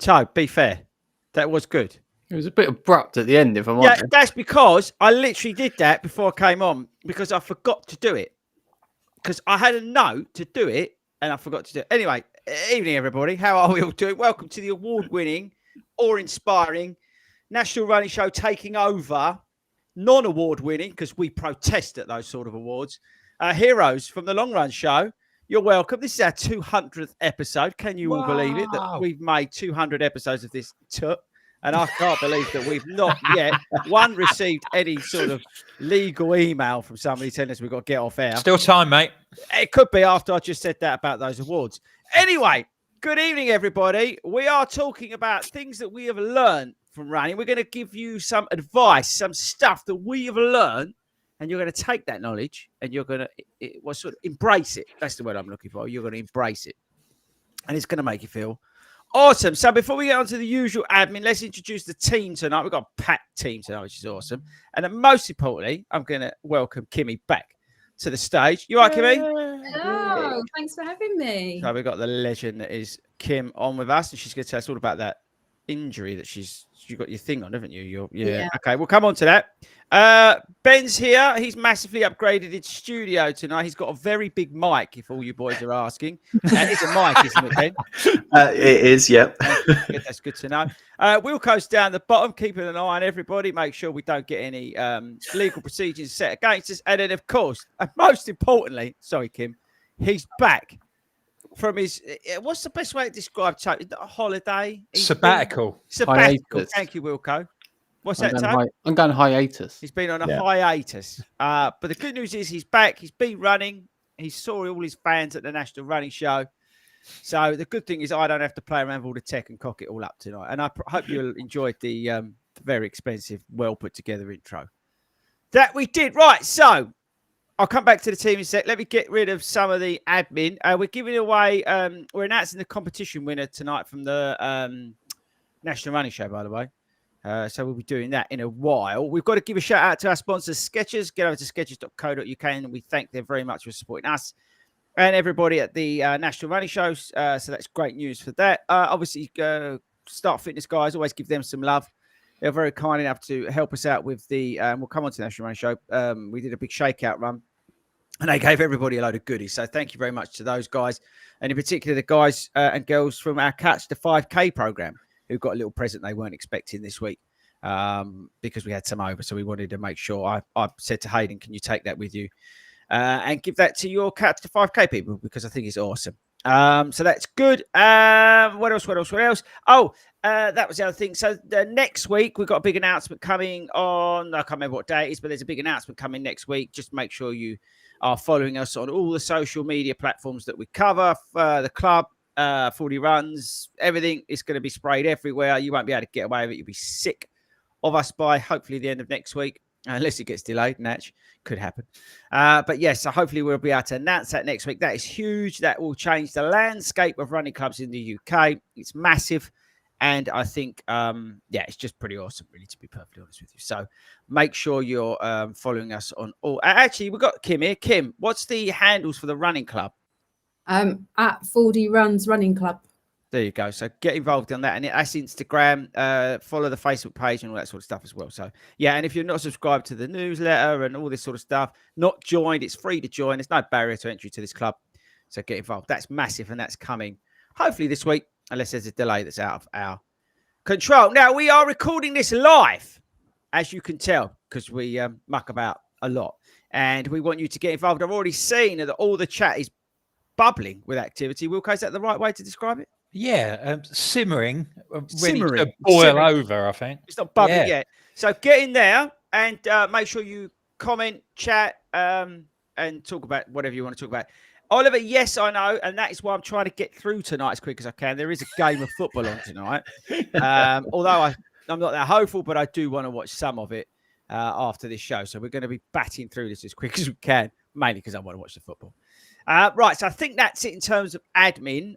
So, be fair. That was good. It was a bit abrupt at the end, if I'm honest. Yeah, that's because I literally did that before I came on because I forgot to do it. Because I had a note to do it and I forgot to do it. Anyway, evening, everybody. How are we all doing? Welcome to the award-winning or inspiring National Running Show taking over, non-award-winning, because we protest at those sort of awards. Heroes from the Long Run Show. You're welcome. This is our 200th episode. Can you all believe it that we've made 200 episodes of this And I can't believe that we've not yet, received any sort of legal email from somebody telling us we've got to get off air. Still time, mate. It could be after I just said that about those awards. Anyway, good evening, everybody. We are talking about things that we have learned from running. We're going to give you some advice, some stuff that we have learned, and you're going to take that knowledge and you're going to sort of embrace it. That's the word I'm looking for. You're going to embrace it, and it's going to make you feel awesome. So before we get on to the usual admin, let's introduce the team tonight. We've got a packed team tonight, which is awesome. And then most importantly, I'm going to welcome Kimmy back to the stage. You all right, Kimmy? Hello. Thanks for having me. So we've got the legend that is Kim on with us, and she's going to tell us all about that injury that you got your thing on, haven't you? Yeah. Okay, we'll come on to that. Ben's here. He's massively upgraded his studio tonight. He's got a very big mic, if all you boys are asking. It's a mic, isn't it, Ben? It is, yeah. That's good to know. Wilco's down the bottom, keeping an eye on everybody, make sure we don't get any legal procedures set against us. And then, of course, and most importantly, sorry, Kim, he's back from his, what's the best way to describe it? A holiday? Sabbatical. Sabbatical. Thank you, Wilco. What's that, Tony? I'm going hiatus. He's been on a hiatus. But the good news is he's back. He's been running. He saw all his fans at the National Running Show. So the good thing is I don't have to play around with all the tech and cock it all up tonight. And I hope you enjoyed the very expensive, well put together intro that we did. Right. So I'll come back to the team in a sec. Let me get rid of some of the admin. We're giving away, we're announcing the competition winner tonight from the National Running Show, by the way. So we'll be doing that in a while. We've got to give a shout out to our sponsors, Skechers. Get over to skechers.co.uk and we thank them very much for supporting us and everybody at the National Running Show. So that's great news for that. Obviously, Start Fitness guys, always give them some love. They're very kind enough to help us out with the, we'll come on to the National Running Show. We did a big shakeout run and they gave everybody a load of goodies. So thank you very much to those guys. And in particular, the guys and girls from our Catch the 5K program who got a little present they weren't expecting this week because we had some over. So we wanted to make sure. I said to Hayden, can you take that with you and give that to your Catch the 5K people because I think it's awesome. So that's good. What else? Oh, that was the other thing. So next week, we've got a big announcement coming on. I can't remember what day it is, but there's a big announcement coming next week. Just make sure you are following us on all the social media platforms that we cover. The club, FORDY runs, everything is going to be sprayed everywhere. You won't be able to get away with it. You'll be sick of us by hopefully the end of next week, unless it gets delayed. Natch could happen. But yes, so hopefully we'll be able to announce that next week. That is huge. That will change the landscape of running clubs in the UK. It's massive. And I think, it's just pretty awesome, really, to be perfectly honest with you. So make sure you're following us on all. Actually, we've got Kim here. Kim, what's the handles for the running club? At FORDY Runs Running Club. There you go. So get involved on that. And that's Instagram. Follow the Facebook page and all that sort of stuff as well. So, yeah. And if you're not subscribed to the newsletter and all this sort of stuff, not joined, it's free to join. There's no barrier to entry to this club. So get involved. That's massive and that's coming hopefully this week, unless there's a delay that's out of our control. Now, we are recording this live, as you can tell, because we muck about a lot. And we want you to get involved. I've already seen that all the chat is bubbling with activity. Wilco, is that the right way to describe it? Yeah, simmering, ready Simmering. to boil Simmering. over, I think. It's not bubbling yet. So get in there and make sure you comment, chat, and talk about whatever you want to talk about. Oliver, yes, I know, and that is why I'm trying to get through tonight as quick as I can. There is a game of football on tonight. Although I'm not that hopeful, but I do want to watch some of it after this show. So we're going to be batting through this as quick as we can, mainly because I want to watch the football. Right, so I think that's it in terms of admin.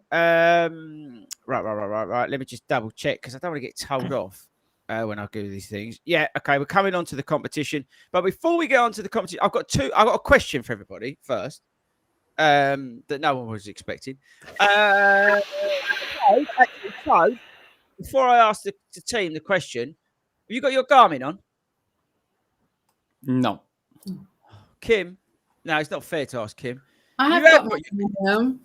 Right. Let me just double check because I don't want to get told off when I do these things. Yeah, okay, we're coming on to the competition. But before we get on to the competition, I've got a question for everybody first. That no one was expecting. So before I ask the team the question, have you got your Garmin on? No. Kim? No, it's not fair to ask Kim. I have You got have my on.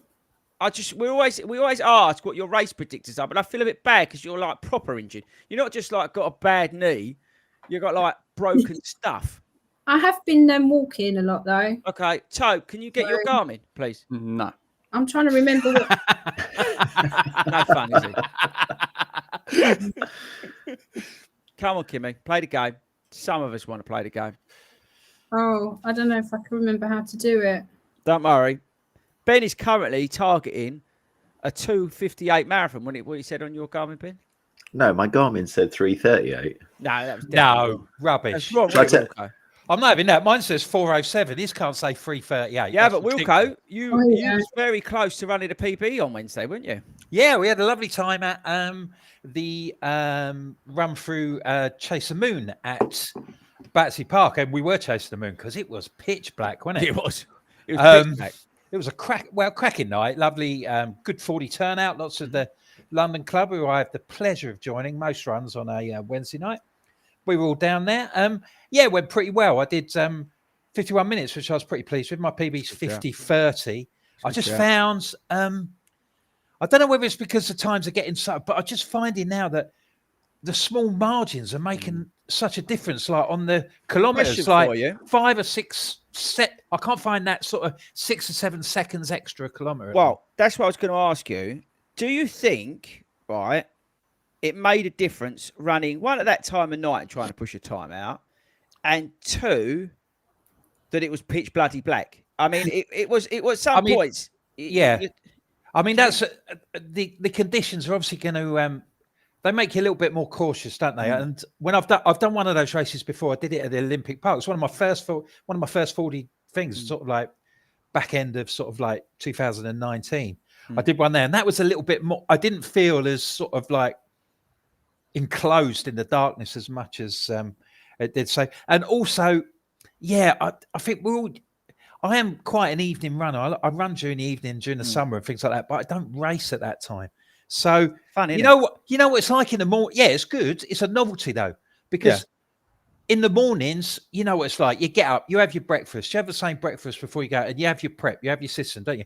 we always ask what your race predictors are, but I feel a bit bad because you're like proper injured. You're not just like got a bad knee, you got like broken stuff. I have been walking a lot though. Okay, Toe, can you get your Garmin, please? No. I'm trying to remember what. No fun, is it? Come on, Kimmy, play the game. Some of us want to play the game. Oh, I don't know if I can remember how to do it. Don't worry. Ben is currently targeting a 2:58 marathon. What he said on your Garmin, Ben? No, my Garmin said 3:38. No, that was definitely wrong. Rubbish. That's wrong. Shall I wasn't it, tell- Wilco? I'm not having that. Mine says 4:07. This can't say 3:38. Yeah, That's but ridiculous. Wilco, you yeah. was very close to running a PB on Wednesday, weren't you? Yeah, we had a lovely time at the run through Chase the Moon at Battersea Park, and we were chasing the moon because it was pitch black, wasn't it? It was. It was pitch black. It was a cracking night. Lovely, good 40 turnout. Lots of the London club who I have the pleasure of joining most runs on a Wednesday night. We were all down there. Yeah, it went pretty well. I did 51 minutes, which I was pretty pleased with. My PB's 50:30. I just found, I don't know whether it's because the times are getting so, but I'm just finding now that the small margins are making such a difference. Like on the kilometers, Question like for you. 5 or 6 I can't find that sort of 6 or 7 seconds extra a kilometer. Well, that's what I was going to ask you. Do you think, right, it made a difference running one at that time of night and trying to push a time out, and two, that it was pitch bloody black? I mean, it was some points. Yeah. I mean, that's the conditions are obviously going to they make you a little bit more cautious, don't they? And when I've done one of those races before, I did it at the Olympic Park. It's one of my first 40 things, sort of like back end of sort of like 2019. I did one there, and that was a little bit more. I didn't feel as sort of like enclosed in the darkness as much as it did. So, and also, yeah, I think we're all. I am quite an evening runner. I run during the evening, during the summer, and things like that. But I don't race at that time. So Fun, you know what it's like in the morning. Yeah, it's good. It's a novelty though, because in the mornings, you know what it's like. You get up, you have your breakfast, you have the same breakfast before you go, and you have your prep, you have your system, don't you?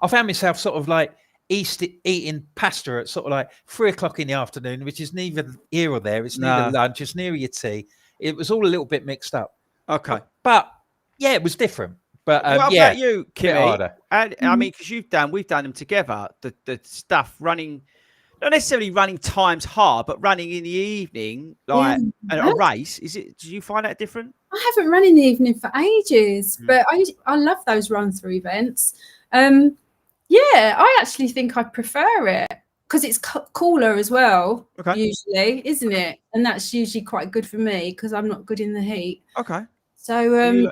I found myself sort of like eating pasta at sort of like 3 o'clock in the afternoon, which is neither here or there. It's neither lunch, it's near your tea. It was all a little bit mixed up. Okay. But yeah, it was different. But what about you, Kimmy? And I mean, because we've done them together. The stuff running, not necessarily running times hard, but running in the evening, like a race. Do you find that different? I haven't run in the evening for ages, but I love those run-through events. Yeah, I actually think I prefer it because it's cooler as well, usually, isn't it? And that's usually quite good for me because I'm not good in the heat. Okay. So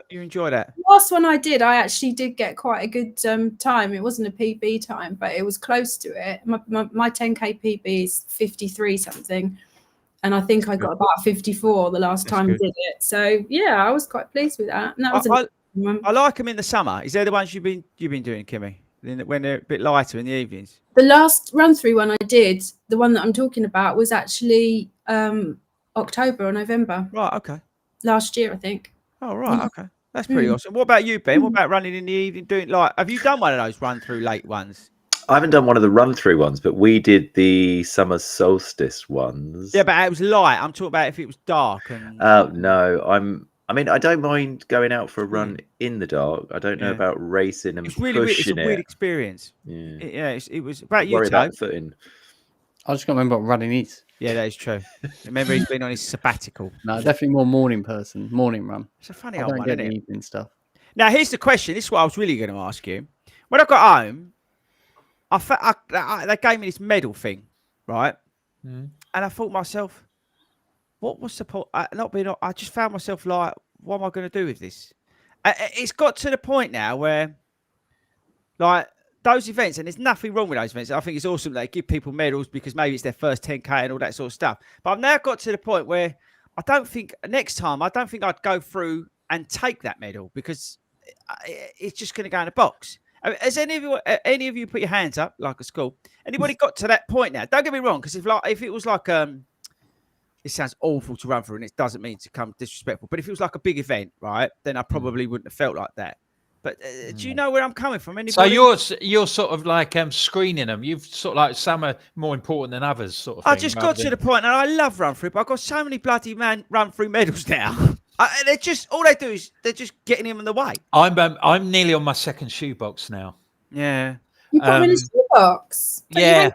you enjoy that? Last one I did, I actually did get quite a good time. It wasn't a PB time, but it was close to it. My 10K PB is 53 something. And I think I got about 54 the last time I did it. So yeah, I was quite pleased with that. And that was I like them in the summer. Is there the ones you've been doing, Kimmy? When they're a bit lighter in the evenings? The last run through one I did, the one that I'm talking about, was actually October or November. Right, okay. Last year, I think. Oh, right, okay. That's pretty awesome. What about you, Ben? What about running in the evening? Have you done one of those run through late ones? I haven't done one of the run through ones, but we did the summer solstice ones. Yeah, but it was light. I'm talking about if it was dark. Oh no, I mean, I don't mind going out for a run in the dark. I don't know about racing and it's really pushing it's a weird experience. Yeah, it was about you. Worry about footing. I just got to remember what running is. Yeah, that is true. Remember, he's been on his sabbatical. No, definitely more morning person, morning run. It's a funny old one, isn't it? Evening stuff. Now, here's the question. This is what I was really going to ask you. When I got home, they gave me this medal thing, right? And I thought to myself, what was the point? I just found myself like, what am I going to do with this? It's got to the point now where, like, those events, and there's nothing wrong with those events. I think it's awesome that they give people medals because maybe it's their first 10K and all that sort of stuff. But I've now got to the point where next time I'd go through and take that medal because it's just going to go in a box. Has any of you put your hands up like a school? Anybody got to that point now? Don't get me wrong, because if it was like it sounds awful to run through, and it doesn't mean to come disrespectful. But if it was like a big event, right, then I probably wouldn't have felt like that. But do you know where I'm coming from? Anybody? So you're sort of like screening them. You've sort of like some are more important than others, sort of thing. I just got to the point, and I love run through, but I've got so many bloody run through medals now. They're just all they do is they're just getting him in the way. I'm nearly on my second shoebox now. Yeah, You've got in a shoebox. Yeah.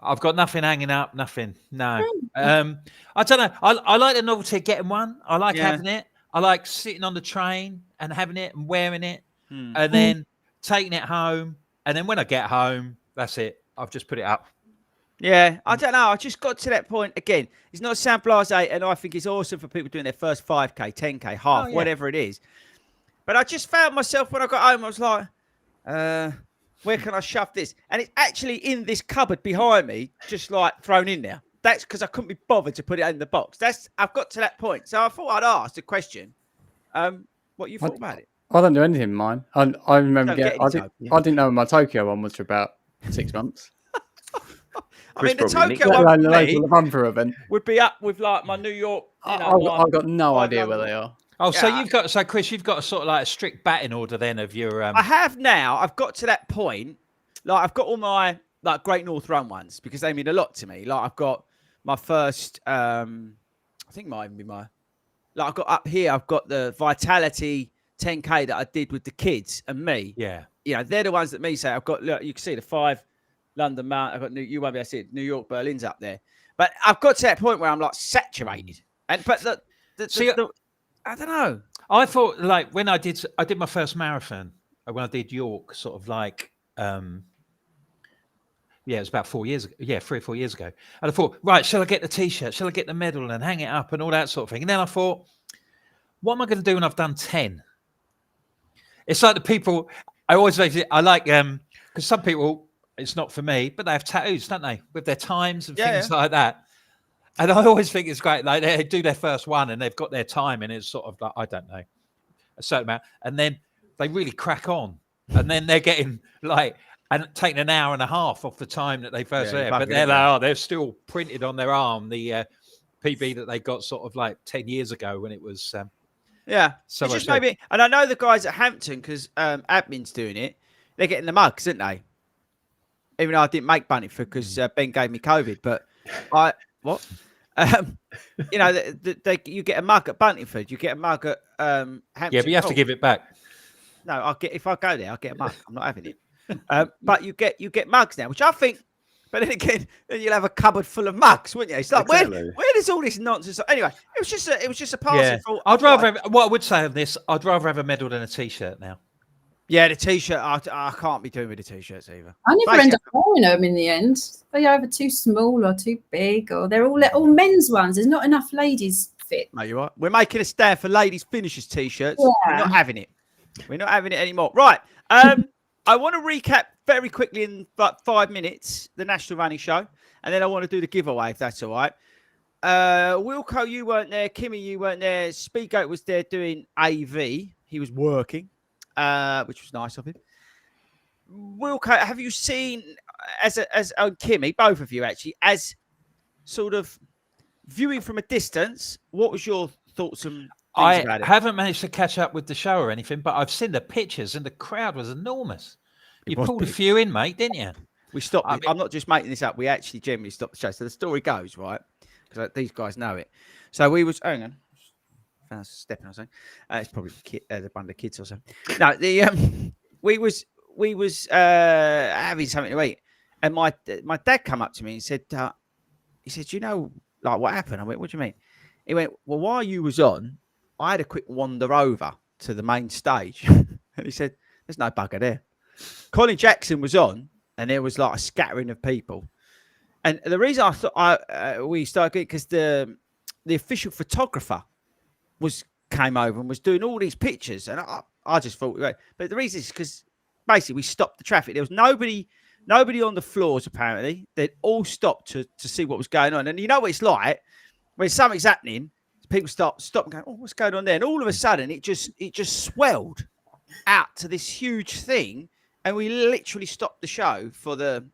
I've got nothing hanging up, nothing. No. I don't know. I like the novelty of getting one. I like having it. I like sitting on the train and having it and wearing it and then taking it home. And then when I get home, that's it. I've just put it up. Yeah, I don't know. I just got to that point again. It's not sound blasé, and I think it's awesome for people doing their first 5K, 10K, half, whatever it is. But I just found myself when I got home, I was like, where can I shove this? And it's actually in this cupboard behind me, just like thrown in there. That's because I couldn't be bothered to put it in the box. I've got to that point. So I thought I'd ask the question. What you thought about it? I don't do anything in mine. I remember I didn't know my Tokyo one was for about 6 months. I mean, the Tokyo one event would be up with like my New York. I've got no idea where they are. Oh, yeah. So Chris, you've got a sort of like a strict batting order then of your. I have now. I've got to that point. Like I've got all my like Great North Run ones because they mean a lot to me. Like I've got my first. I think it might even be my. Like I've got up here. I've got the Vitality 10K that I did with the kids and me. Yeah. You know, they're the ones that me say. I've got. Look, you can see the 5 London Mount. I've got you won't be able to see it. New York, Berlin's up there. But I've got to that point where I'm like saturated. But I don't know. I thought like when I did my first marathon when I did York, sort of like it was about 4 years ago. Yeah, 3 or 4 years ago. And I thought, right, shall I get the T-shirt? Shall I get the medal and hang it up and all that sort of thing? And then I thought, what am I going to do when I've done 10? It's like the people I like because some people it's not for me, but they have tattoos, don't they, with their times and things like that. And I always think it's great. Like they do their first one and they've got their time and it's sort of like, I don't know, a certain amount. And then they really crack on. And then they're getting like, and taking an hour and a half off the time that they first there. But they're still printed on their arm, the PB that they got sort of like 10 years ago when it was. So it's just maybe, and I know the guys at Hampton, because admin's doing it, they're getting the mugs, aren't they? Even though I didn't make Bunnyford because Ben gave me COVID, but you know, you get a mug at Buntingford, you get a mug at Hampton. Yeah, but you have to give it back. No, if I go there, I'll get a mug. I'm not having it. But you get mugs now, which I think. But then again, you'll have a cupboard full of mugs, wouldn't you? It's like where does all this nonsense? Anyway, it was just a passing thought. I'd rather what I would say of this. I'd rather have a medal than a T-shirt now. Yeah, the T-shirt. I can't be doing with the T-shirts either. I never end up wearing them in the end. They're either too small or too big, or they're all men's ones. There's not enough ladies fit. No, you're right. We're making a stand for ladies finishers T-shirts. Yeah. We're not having it. We're not having it anymore. Right. I want to recap very quickly in about 5 minutes the National Running Show, and then I want to do the giveaway if that's all right. Wilco, you weren't there. Kimmy, you weren't there. Speedgoat was there doing AV. He was working. Which was nice of him. Wilco, have you seen as Kimmy, both of you actually, as sort of viewing from a distance? What was your thoughts and things about it? I haven't managed to catch up with the show or anything, but I've seen the pictures and the crowd was enormous. You pulled a few in, mate, didn't you? We stopped. I'm not just making this up. We actually generally stopped the show. So the story goes right because these guys know it. So we was hang on. Stepping or something. It's probably the band of kids or something. No, we was having something to eat, and my dad come up to me and said, you know, like what happened? I went, what do you mean? He went, well, while you was on, I had a quick wander over to the main stage, and he said, there's no bugger there. Colin Jackson was on, and there was like a scattering of people, and the reason I thought we started because the official photographer came over and was doing all these pictures, and I just thought, but the reason is because basically we stopped the traffic. There was nobody on the floors apparently. They'd all stopped to see what was going on, and you know what it's like when something's happening, people stop and go, oh, what's going on there? And all of a sudden, it just swelled out to this huge thing, and we literally stopped the show for the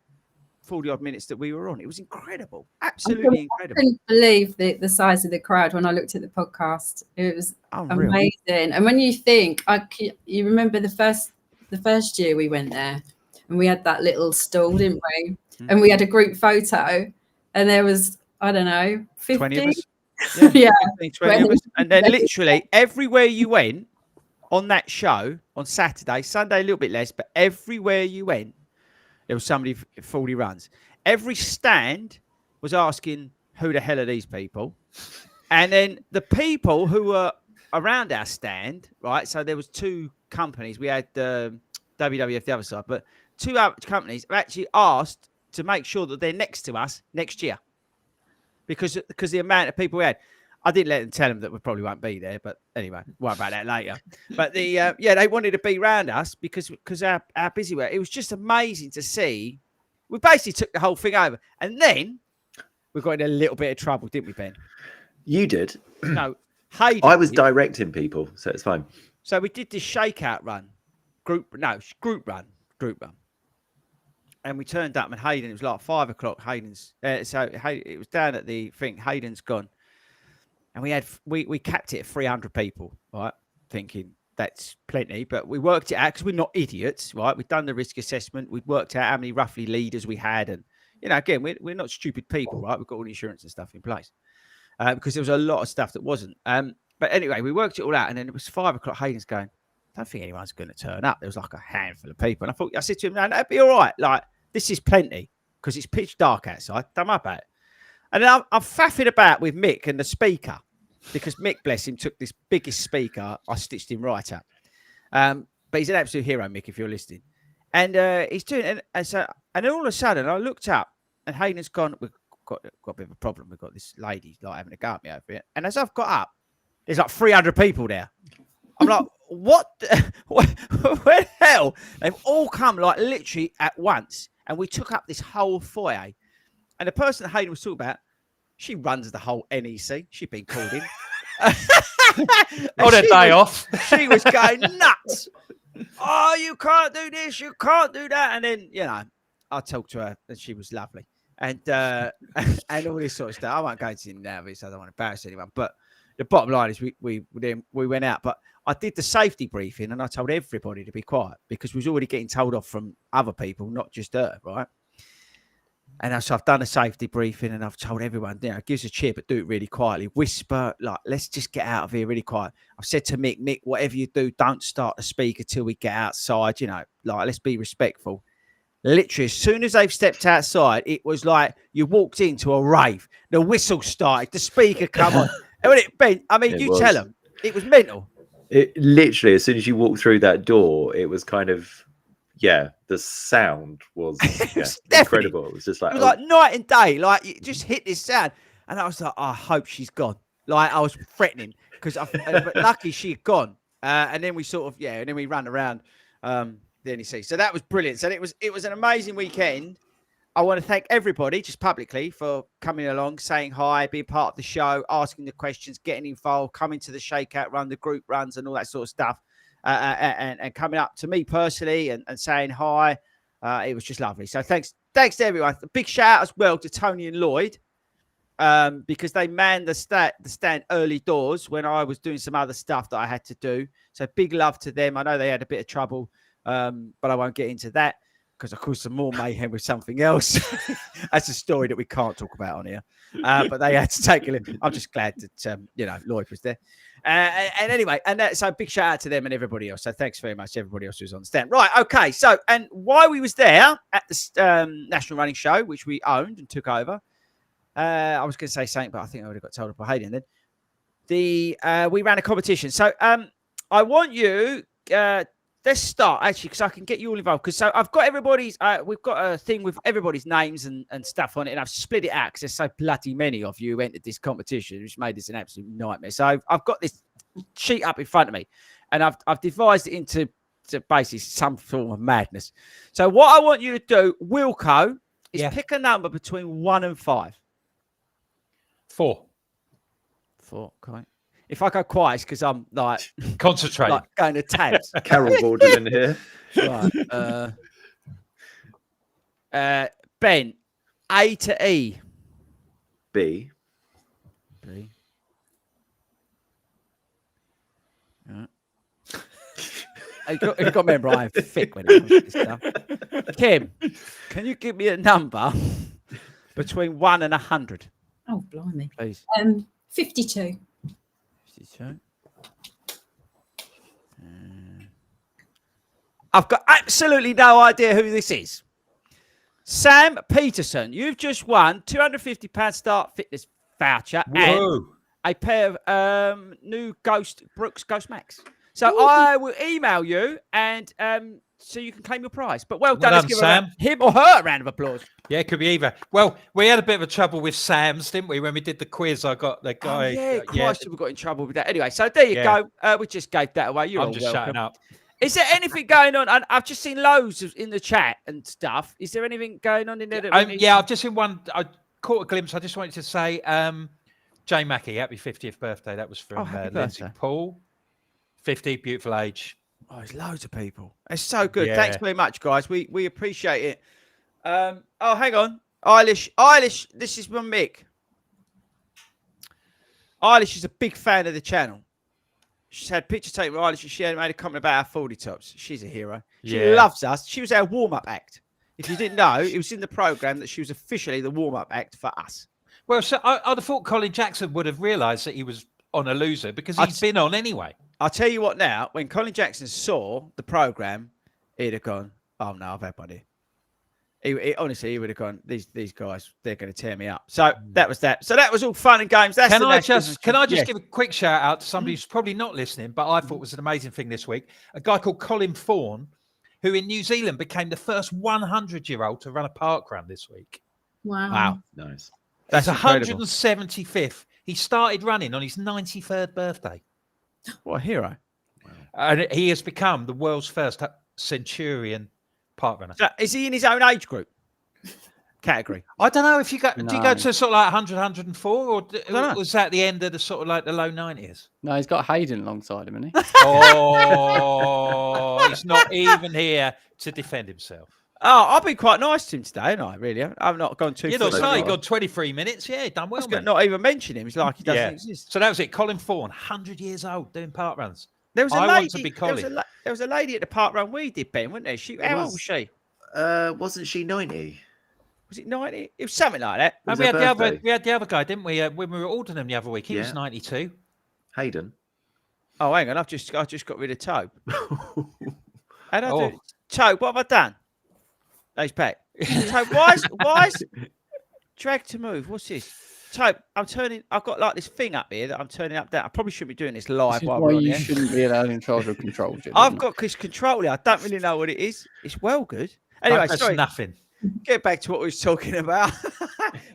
40 odd minutes that we were on. It was incredible, absolutely incredible. I couldn't believe the size of the crowd when I looked at the podcast. It was amazing. And when you think, you remember the first year we went there, and we had that little stall, didn't we? And we had a group photo, and there was, I don't know, 50 20 of us. Yeah, 20 of us. And then literally everywhere you went on that show on Saturday, Sunday a little bit less, but everywhere you went, there was somebody 40 runs. Every stand was asking, who the hell are these people? And then the people who were around our stand, right? So there was two companies. We had WWF the other side, but two other companies have actually asked to make sure that they're next to us next year. Because the amount of people we had. I didn't let them tell them that we probably won't be there, but anyway, worry about that later. But they wanted to be around us because our busy work. It was just amazing to see. We basically took the whole thing over, and then we got in a little bit of trouble, didn't we, Ben? You did. No, Hayden. I was directing people, so it's fine. So we did this shakeout run, group run, and we turned up, and Hayden. It was like 5 o'clock. Hayden's it was down at the thing. Hayden's gone. And we capped it at 300 people, right? Thinking that's plenty, but we worked it out because we're not idiots, right? We've done the risk assessment. We'd worked out how many roughly leaders we had. And, again, we're not stupid people, right? We've got all the insurance and stuff in place because there was a lot of stuff that wasn't. But anyway, we worked it all out. And then it was 5 o'clock. Hayden's going, I don't think anyone's going to turn up. There was like a handful of people. And I said to him, no, that'd be all right. Like, this is plenty because it's pitch dark outside. Don't worry about it. And then I'm faffing about with Mick and the speaker because Mick, bless him, took this biggest speaker. I stitched him right up. But he's an absolute hero, Mick, if you're listening. And he's doing it. And then all of a sudden, I looked up and Hayden's gone, we've got a bit of a problem. We've got this lady like having a go at me over here. And as I've got up, there's like 300 people there. I'm like, what? Where the hell? They've all come like literally at once. And we took up this whole foyer. And the person that Hayden was talking about, she runs the whole NEC. She'd been called in. On a day off. She was going nuts. Oh, you can't do this. You can't do that. And then, I talked to her and she was lovely. And all this sort of stuff. I won't go into it now because I don't want to embarrass anyone. But the bottom line is we went out. But I did the safety briefing and I told everybody to be quiet because we was already getting told off from other people, not just her, right? And so I've done a safety briefing and I've told everyone, give us a cheer, but do it really quietly. Whisper, like, let's just get out of here really quiet. I've said to Mick, whatever you do, don't start the speaker till we get outside, like, let's be respectful. Literally, as soon as they've stepped outside, it was like you walked into a rave. The whistle started, the speaker come on. And when you tell them, it was mental. It literally, as soon as you walked through that door, it was kind of, the sound was incredible. It was just like, like night and day. Like, you just hit this sound. And I was like, I hope she's gone. Like, I was threatening because but lucky she had gone. And then we and then we ran around the NEC. So that was brilliant. So it was an amazing weekend. I want to thank everybody just publicly for coming along, saying hi, being part of the show, asking the questions, getting involved, coming to the shakeout run, the group runs and all that sort of stuff. And coming up to me personally and saying hi. It was just lovely. So thanks to everyone. A big shout out as well to Tony and Lloyd because they manned the stand early doors when I was doing some other stuff that I had to do. So big love to them. I know they had a bit of trouble, but I won't get into that because I caused some more mayhem with something else. That's a story that we can't talk about on here. But they had to take a look. I'm just glad that, Lloyd was there. And anyway, so big shout out to them and everybody else. So thanks very much, everybody else who's on the stand. Right, okay. So, and while we was there at the National Running Show, which we owned and took over, I was going to say something, but I think I would have got told by Hayden then. We ran a competition. So I want you... let's start actually because I can get you all involved. So I've got everybody's. We've got a thing with everybody's names and stuff on it, and I've split it out because there's so bloody many of you who entered this competition, which made this an absolute nightmare. So I've got this sheet up in front of me, and I've devised it into basically some form of madness. So what I want you to do, Wilco, is pick a number between 1 and 5. 4. 4. Okay. If I go quiet, it's because I'm like concentrating, like going to tabs. Carol Gordon in here. Right. Ben, A to E. B. B. You've got to remember, I am thick when it comes to this stuff. Kim, can you give me a number between 1 and 100? Oh, blimey. Please. 52. 52. I've got absolutely no idea who this is. Sam Peterson, you've just won £250 Start Fitness voucher and a pair of new Brooks Ghost Max. So I will email you and so you can claim your prize. But well done. Let's give Sam. Him or her a round of applause. Yeah, it could be either. Well, we had a bit of a trouble with Sam's, didn't we? When we did the quiz, I got the guy. We got in trouble with that. Anyway, so there you go. We just gave that away. You're all just welcome. shutting up. Is there anything going on? I've just seen loads in the chat and stuff. Is there anything going on in there? I've just seen one. I caught a glimpse. I just wanted to say, Jane Mackey, happy 50th birthday. That was from Lindsay Paul. 50, beautiful age. Oh, there's loads of people. It's so good. Yeah. Thanks very much, guys. We appreciate it. Hang on. Eilish, this is from Mick. Eilish is a big fan of the channel. She's had picture taken with Eilish and she had made a comment about our 40 tops. She's a hero. She loves us. She was our warm-up act. If you didn't know, it was in the programme that she was officially the warm-up act for us. Well, so I'd have thought Colin Jackson would have realised that he was on a loser because he's been on anyway. I'll tell you what now, when Colin Jackson saw the programme, he'd have gone, oh, no, I've had one here. Honestly, he would have gone, these guys, they're going to tear me up. So that was that. So that was all fun and games. Can I just give a quick shout out to somebody who's probably not listening, but I thought was an amazing thing this week. A guy called Colin Fawn, who in New Zealand became the first 100-year-old to run a park run this week. Wow. Nice. That's 175th. He started running on his 93rd birthday. What a hero. Wow. And he has become the world's first centurion park runner. So is he in his own age group category? I don't know if you go. No. Do you go to sort of like 100, 104, or was that the end of the sort of like the low 90s? No, he's got Hayden alongside him, isn't he? Oh, he's not even here to defend himself. Oh, I've been quite nice to him today, haven't I? Really, I've not gone too. You know, he got 23 minutes. Yeah, done well. Not even mention him. It's like he doesn't exist. So that was it. Colin Fawn, 100 years old, doing park runs. There was a lady. Want to be Colin. There was a lady at the park run we did, Ben, wasn't there? How old was she? Wasn't she 90? Was it 90? It was something like that. And we had the other guy, didn't we? When we were ordering him the other week, he was 92. Hayden. Oh, hang on, I've just got rid of Tobe. How do I do? Tobe, what have I done? He's back. Tobe, why is drag to move? What's this? Tobe, I've got like this thing up here that I'm turning up down. I probably shouldn't be doing this live. This is why you shouldn't be allowed in charge of control. I've got this control here. I don't really know what it is. It's well good. Anyway, that's nothing. Get back to what we was talking about.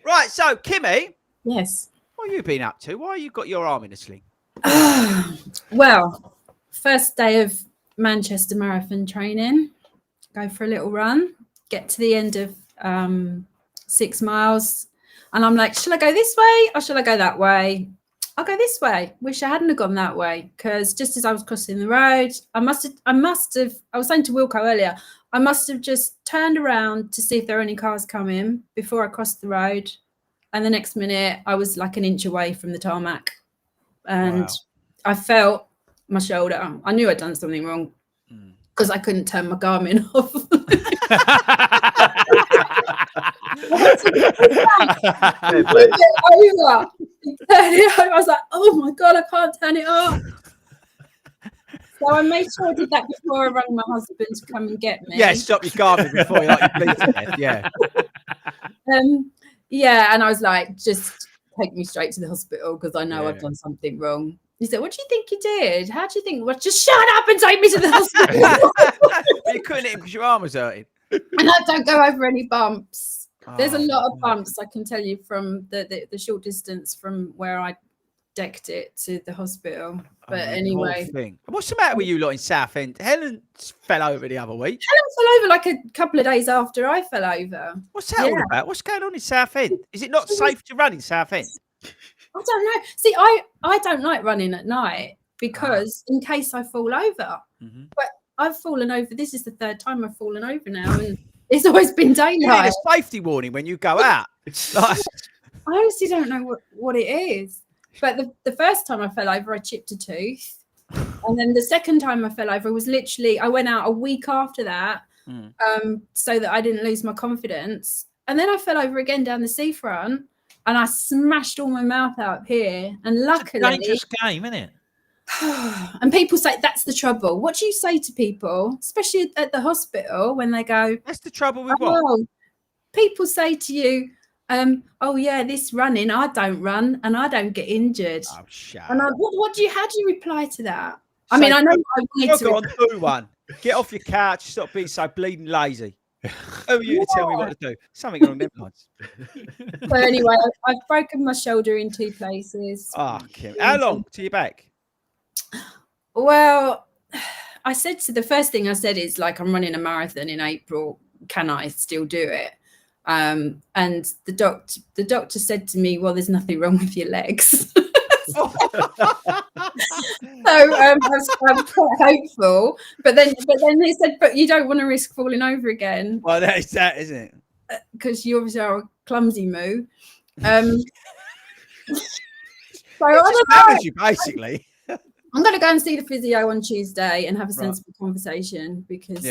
Right, so Kimmy. Yes. What have you been up to? Why you got your arm in a sling? Well, first day of Manchester Marathon training. Go for a little run. Get to the end of 6 miles. And I'm like, shall I go this way or shall I go that way? I'll go this way. Wish I hadn't have gone that way. Because just as I was crossing the road, I must have, I was saying to Wilco earlier, I must have just turned around to see if there were any cars coming before I crossed the road. And the next minute, I was like an inch away from the tarmac. And I felt my shoulder. I knew I'd done something wrong because I couldn't turn my Garmin off. I was like, oh my God, I can't turn it off. So I made sure I did that before I rang my husband to come and get me. Yeah, stop your Garmin before you like your to death. Yeah. Yeah, and I was like, just take me straight to the hospital because I know I've done something wrong. He said, what do you think you did? How do you think? Well, just shut up and take me to the hospital. You couldn't hit him because your arm was hurting. And I don't go over any bumps. There's a lot of bumps, I can tell you, from the short distance from where I decked it to the hospital. But anyway. What's the matter with you lot in Southend? Helen fell over the other week. Helen fell over like a couple of days after I fell over. What's that all about? What's going on in Southend? Is it not safe to run in Southend? I don't know. See, I don't like running at night because in case I fall over. Mm-hmm. But I've fallen over. This is the third time I've fallen over now, and it's always been daylight. You need a safety warning when you go out. I honestly don't know what it is. But the first time I fell over, I chipped a tooth. And then the second time I fell over was literally, I went out a week after that so that I didn't lose my confidence. And then I fell over again down the seafront and I smashed all my mouth out here. And luckily... It's a dangerous game, isn't it? And people say, that's the trouble. What do you say to people, especially at the hospital, when they go... That's the trouble with what? People say to you, oh yeah, this running, I don't run and I don't get injured. Oh, shut and up. how do you reply to that? I mean, I know I wanted to... Go on, do one. Get off your couch, stop being so bleeding lazy. Who are you to tell me what to do? Something along them lines. So anyway, I've broken my shoulder in 2 places. Oh, Kim. How long to your back? Well, I said to the first thing I said is like, I'm running a marathon in April. Can I still do it? And the doctor said to me, well, there's nothing wrong with your legs. So I'm quite hopeful. But then they said, but you don't want to risk falling over again. Well, that is that, isn't it? Because you obviously are a clumsy moo. So I you basically. I'm going to go and see the physio on Tuesday and have a sensible conversation because.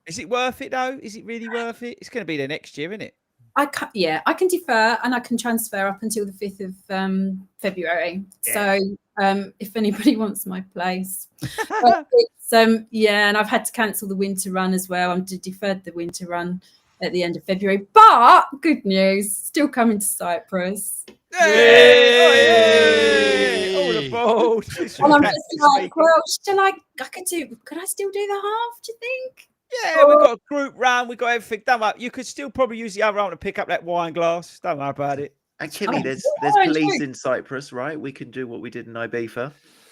Is it worth it though? Is it really worth it? It's going to be the next year, isn't it? I can defer and I can transfer up until the 5th of February. Yeah. So if anybody wants my place, but it's, and I've had to cancel the winter run as well. I'm deferred the winter run at the end of February, but good news, still coming to Cyprus. Hey! All aboard. And I'm just like, well, could I still do the half, do you think? Yeah, we've got a group round. We've got everything done up. You could still probably use the other arm to pick up that wine glass. Don't worry about it. And Kimmy, there's police in Cyprus, right? We can do what we did in Ibiza.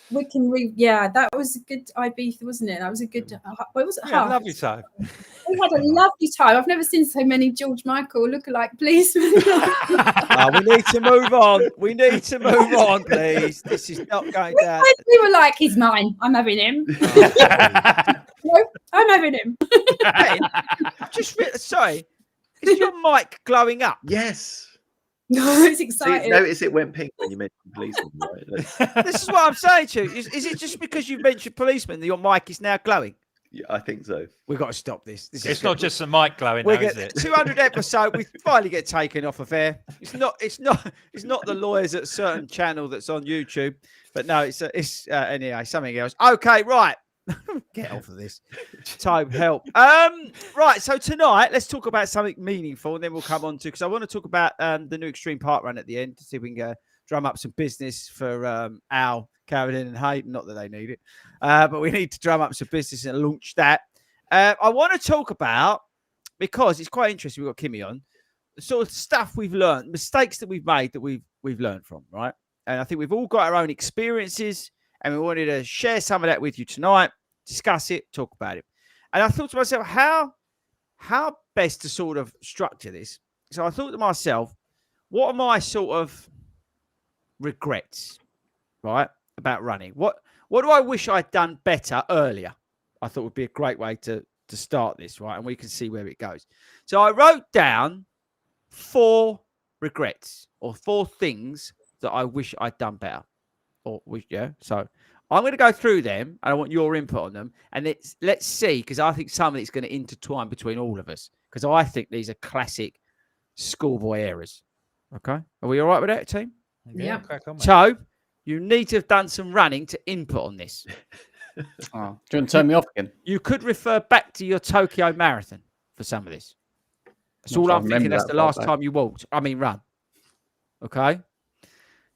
We can that was a good Ibiza, wasn't it? That was a good what was it? Yeah, lovely time. We had a lovely time. I've never seen so many George Michael lookalike policemen. We need to move on. We need to move on, please. This is not going down. We were like, he's mine. I'm having him. No, I'm having him. Ben, sorry, is your mic glowing up? Yes. No, it's exciting. Notice it went pink when you mentioned policemen. Right? This is what I'm saying to you. Is it just because you mentioned policemen that your mic is now glowing? Yeah, I think so. We've got to stop this. It's not just the mic glowing, now, is it? 200 episode, we finally get taken off of air. It's not the lawyers at a certain channel that's on YouTube, but no, it's anyway something else. Okay, right. Get off of this. Time help. Right. So tonight, let's talk about something meaningful, and then we'll come on to because I want to talk about the new Extreme Park Run at the end to see if we can drum up some business for Al, Carolyn, and Hayden. Not that they need it, but we need to drum up some business and launch that. I want to talk about because it's quite interesting. We've got Kimmy on the sort of stuff we've learned, mistakes that we've made that we've learned from, right? And I think we've all got our own experiences. And we wanted to share some of that with you tonight, discuss it, talk about it. And I thought to myself, how best to sort of structure this? So I thought to myself, what are my sort of regrets, right, about running? What do I wish I'd done better earlier? I thought would be a great way to start this, right? And we can see where it goes. So I wrote down 4 regrets or 4 things that I wish I'd done better. So I'm going to go through them and I want your input on them. And let's see, because I think some of it's going to intertwine between all of us, because I think these are classic schoolboy errors. Okay. Are we all right with that, team? Yeah. Crack on, mate. So you need to have done some running to input on this. Do you want to turn me off again? You could refer back to your Tokyo Marathon for some of this. That's all I'm thinking. That's the last time you run. Okay.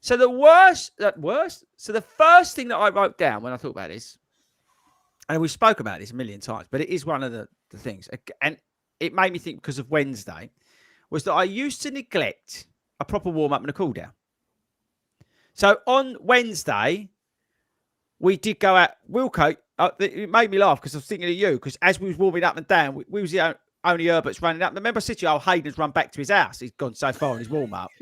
So the first thing that I wrote down when I thought about this, and we spoke about this a million times, but it is one of the things, and it made me think because of Wednesday, was that I used to neglect a proper warm-up and a cool-down. So on Wednesday, we did go out. Wilco, it made me laugh because I was thinking of you, because as we was warming up and down, we was the only Herberts running up. Remember I said to you, Hayden's run back to his house. He's gone so far in his warm-up.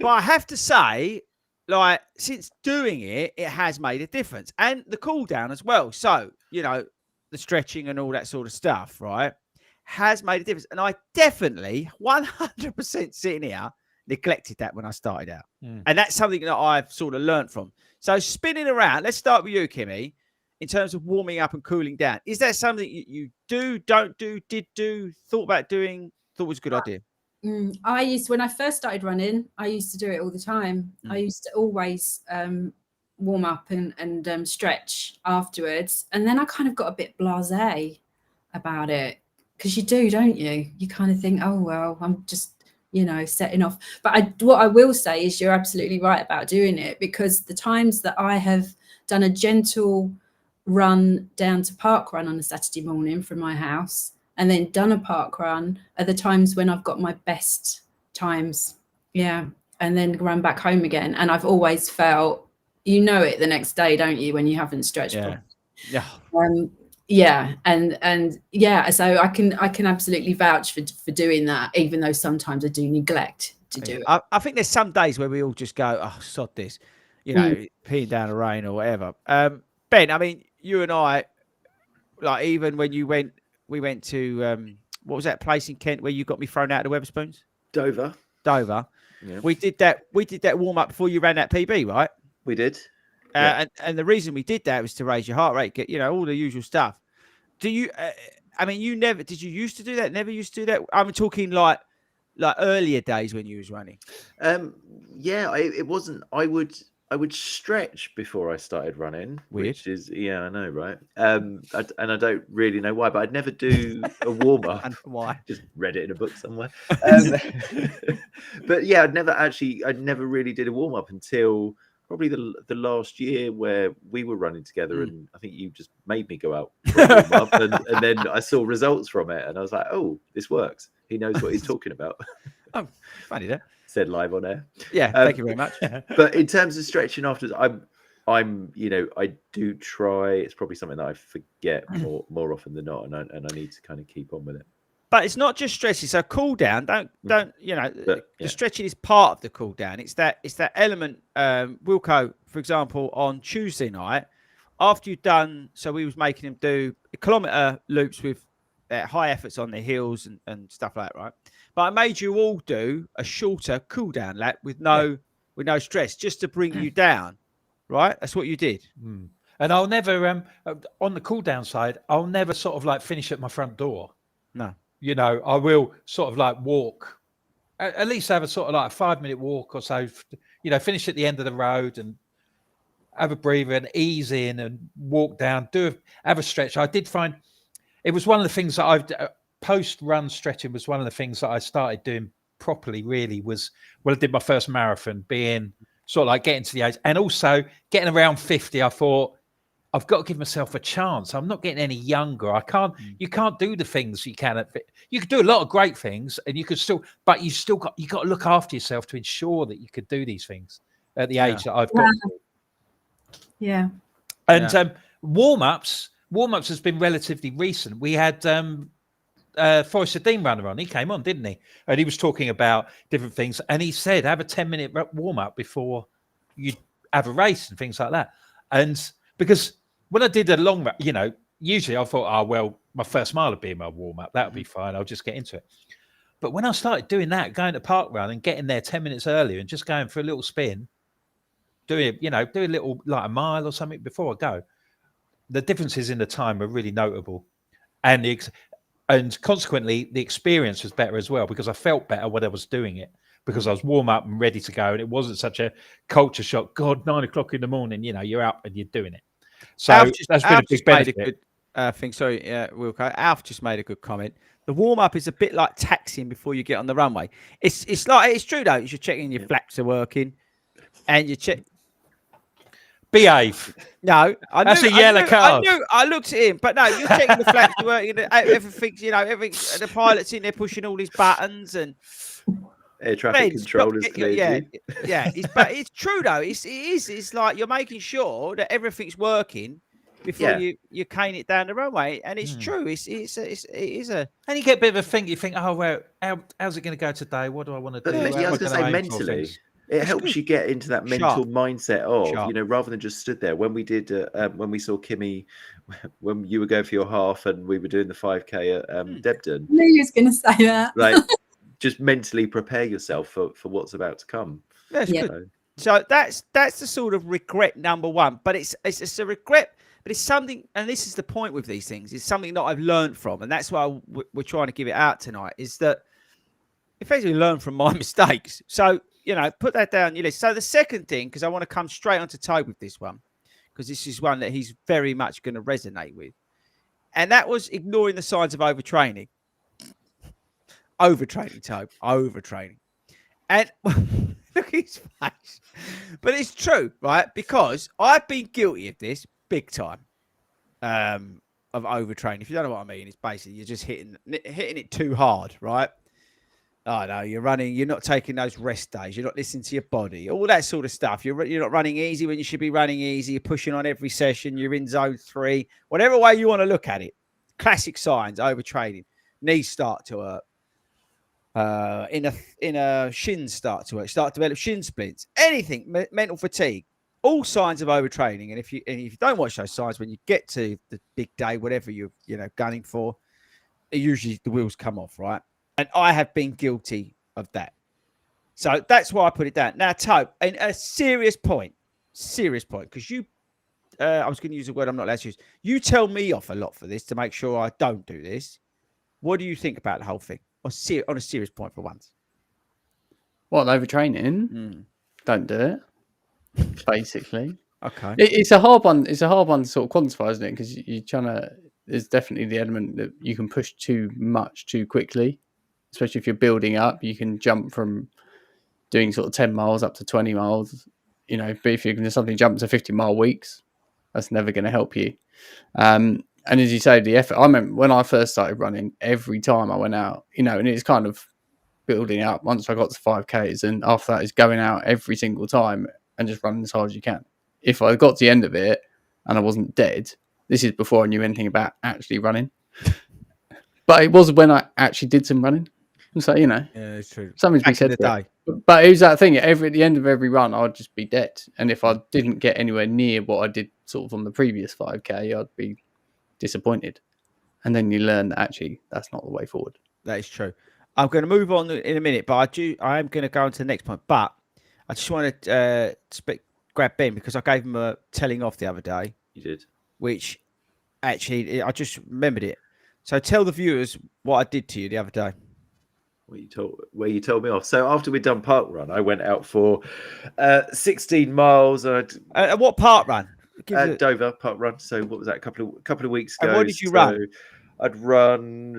But I have to say, like, since doing it, it has made a difference. And the cool down as well. So, you know, the stretching and all that sort of stuff, right, has made a difference. And I definitely 100% sitting here neglected that when I started out. And that's something that I've sort of learned from. So spinning around, let's start with you, Kimmy, in terms of warming up and cooling down. Is that something you do, don't do, did do, thought about doing, thought was a good idea? When I first started running, I used to do it all the time. I used to always warm up and stretch afterwards. And then I kind of got a bit blasé about it, because you do, don't you? You kind of think, oh, well, I'm just, you know, setting off. But what I will say is you're absolutely right about doing it, because the times that I have done a gentle run down to park run on a Saturday morning from my house and then done a park run are the times when I've got my best times. Yeah. And then run back home again. And I've always felt, you know, it the next day, don't you, when you haven't stretched? Yeah. And yeah, so I can absolutely vouch for doing that, even though sometimes I do neglect to do it. I think there's some days where we all just go, oh, sod this, you know, peeing down the rain or whatever. Ben, I mean, you and I, like, even when we went to, what was that place in Kent where you got me thrown out of the Wetherspoons? Dover. Yeah. We did that warm up before you ran that PB, right? We did. And the reason we did that was to raise your heart rate, get, you know, all the usual stuff. Do you, I mean, did you used to do that? Never used to do that? I'm talking like earlier days when you was running. It wasn't, I would stretch before I started running, which is, I know, right? And I don't really know why, but I'd never do a warm up. And why? Just read it in a book somewhere. But yeah, I never really did a warm up until probably the last year where we were running together, and I think you just made me go out for a warm up, and then I saw results from it, and I was like, oh, this works. He knows what he's talking about. Oh, funny that. Said live on air. Yeah, thank you very much. But in terms of stretching afterwards, I'm, you know, I do try. It's probably something that I forget more often than not, and I need to kind of keep on with it. But it's not just stretching. So cool down, don't you know? The stretching is part of the cool down. It's that element. Wilco, for example, on Tuesday night, after you've done, so we was making him do kilometre loops with high efforts on the hills and stuff like that, right? But I made you all do a shorter cool down lap with no stress, just to bring you down, right? That's what you did. And I'll never, on the cool down side, I'll never sort of like finish at my front door. No. You know, I will sort of like walk, at least have a sort of like a 5-minute walk or so, you know, finish at the end of the road and have a breather and ease in and walk down, have a stretch. I did find it was one of the things that I've post-run stretching was one of the things that I started doing properly, really, was when I did my first marathon, being sort of like getting to the age and also getting around 50. I thought, I've got to give myself a chance. I'm not getting any younger. You can't do the things you can. You could do a lot of great things and you could still, but you got to look after yourself to ensure that you could do these things at the age that I've got to. Yeah. And warm-ups has been relatively recent. We had Forrest Dean runner on. He came on, didn't he? And he was talking about different things. And he said, have a 10-minute warm-up before you have a race and things like that. And because when I did a long run, you know, usually I thought, oh, well, my first mile would be my warm-up. That would be fine. I'll just get into it. But when I started doing that, going to park run and getting there 10 minutes earlier and just going for a little spin, doing a little, like a mile or something before I go, the differences in the time were really notable. And consequently, the experience was better as well, because I felt better when I was doing it, because I was warm up and ready to go. And it wasn't such a culture shock. God, 9 o'clock in the morning, you know, you're up and you're doing it. So that's been a big benefit. Sorry, Wilco. Alf just made a good comment. The warm up is a bit like taxiing before you get on the runway. It's true though. You're checking your flaps are working, and you check. Behave. No, that's a yellow card. I looked at him, but no, you're checking the flaps are working. Everything's, you know, everything. The pilot's in there pushing all these buttons and air traffic control is clear. But it's true though. It's like you're making sure that everything's working before you cane it down the runway, and it's true. It is a. And you get a bit of a think. You think, oh well, how's it going to go today? What do I want to do? I was going to say mentally. It helps you get into that mental mindset of, rather than just stood there. When we did, when we saw Kimmy, when you were going for your half and we were doing the 5K at Debden. I knew you was going to say that. Like, just mentally prepare yourself for what's about to come. That's good. So that's the sort of regret number one. But it's a regret, but it's something, and this is the point with these things, it's something that I've learned from, and that's why we're trying to give it out tonight, is that effectively learn from my mistakes. So, put that down your list. So the second thing, because I want to come straight onto Tobe with this one, because this is one that he's very much going to resonate with. And that was ignoring the signs of overtraining. Overtraining, Tobe. Overtraining. And look at his face. But it's true, right? Because I've been guilty of this big time, of overtraining. If you don't know what I mean, it's basically you're just hitting it too hard, right? Oh, no, you're running. You're not taking those rest days. You're not listening to your body. All that sort of stuff. You're not running easy when you should be running easy. You're pushing on every session. You're in zone 3. Whatever way you want to look at it. Classic signs, overtraining. Knees start to hurt. In a shins start to hurt. Start to develop shin splints. Anything. Mental fatigue. All signs of overtraining. And if you don't watch those signs when you get to the big day, whatever you're gunning for, usually the wheels come off, right? And I have been guilty of that. So that's why I put it down. Now, Tobe, and a serious point, because I was going to use a word I'm not allowed to use. You tell me off a lot for this to make sure I don't do this. What do you think about the whole thing? On a serious point for once. What, overtraining? Don't do it, basically. Okay. It's a hard one. It's a hard one to sort of quantify, isn't it? Because you're trying to, there's definitely the element that you can push too much too quickly. Especially if you're building up, you can jump from doing sort of 10 miles up to 20 miles, but if you're going to suddenly jump to 50-mile weeks, that's never going to help you. And as you say, the effort, I remember when I first started running, every time I went out, and it's kind of building up once I got to 5Ks, and after that is going out every single time and just running as hard as you can. If I got to the end of it and I wasn't dead, this is before I knew anything about actually running. But it was when I actually did some running. So, yeah, it's true. Something to be said for it. But it was that thing. At the end of every run, I'd just be dead. And if I didn't get anywhere near what I did sort of on the previous 5K, I'd be disappointed. And then you learn that actually that's not the way forward. That is true. I'm going to move on in a minute, but I am going to go on to the next point. But I just want to grab Ben because I gave him a telling off the other day. You did. Which actually, I just remembered it. So tell the viewers what I did to you the other day. Where you told me off. So after we'd done park run, I went out for 16 miles. What park run? Dover park run. So what was that? A couple of weeks ago. And what did you run? I'd run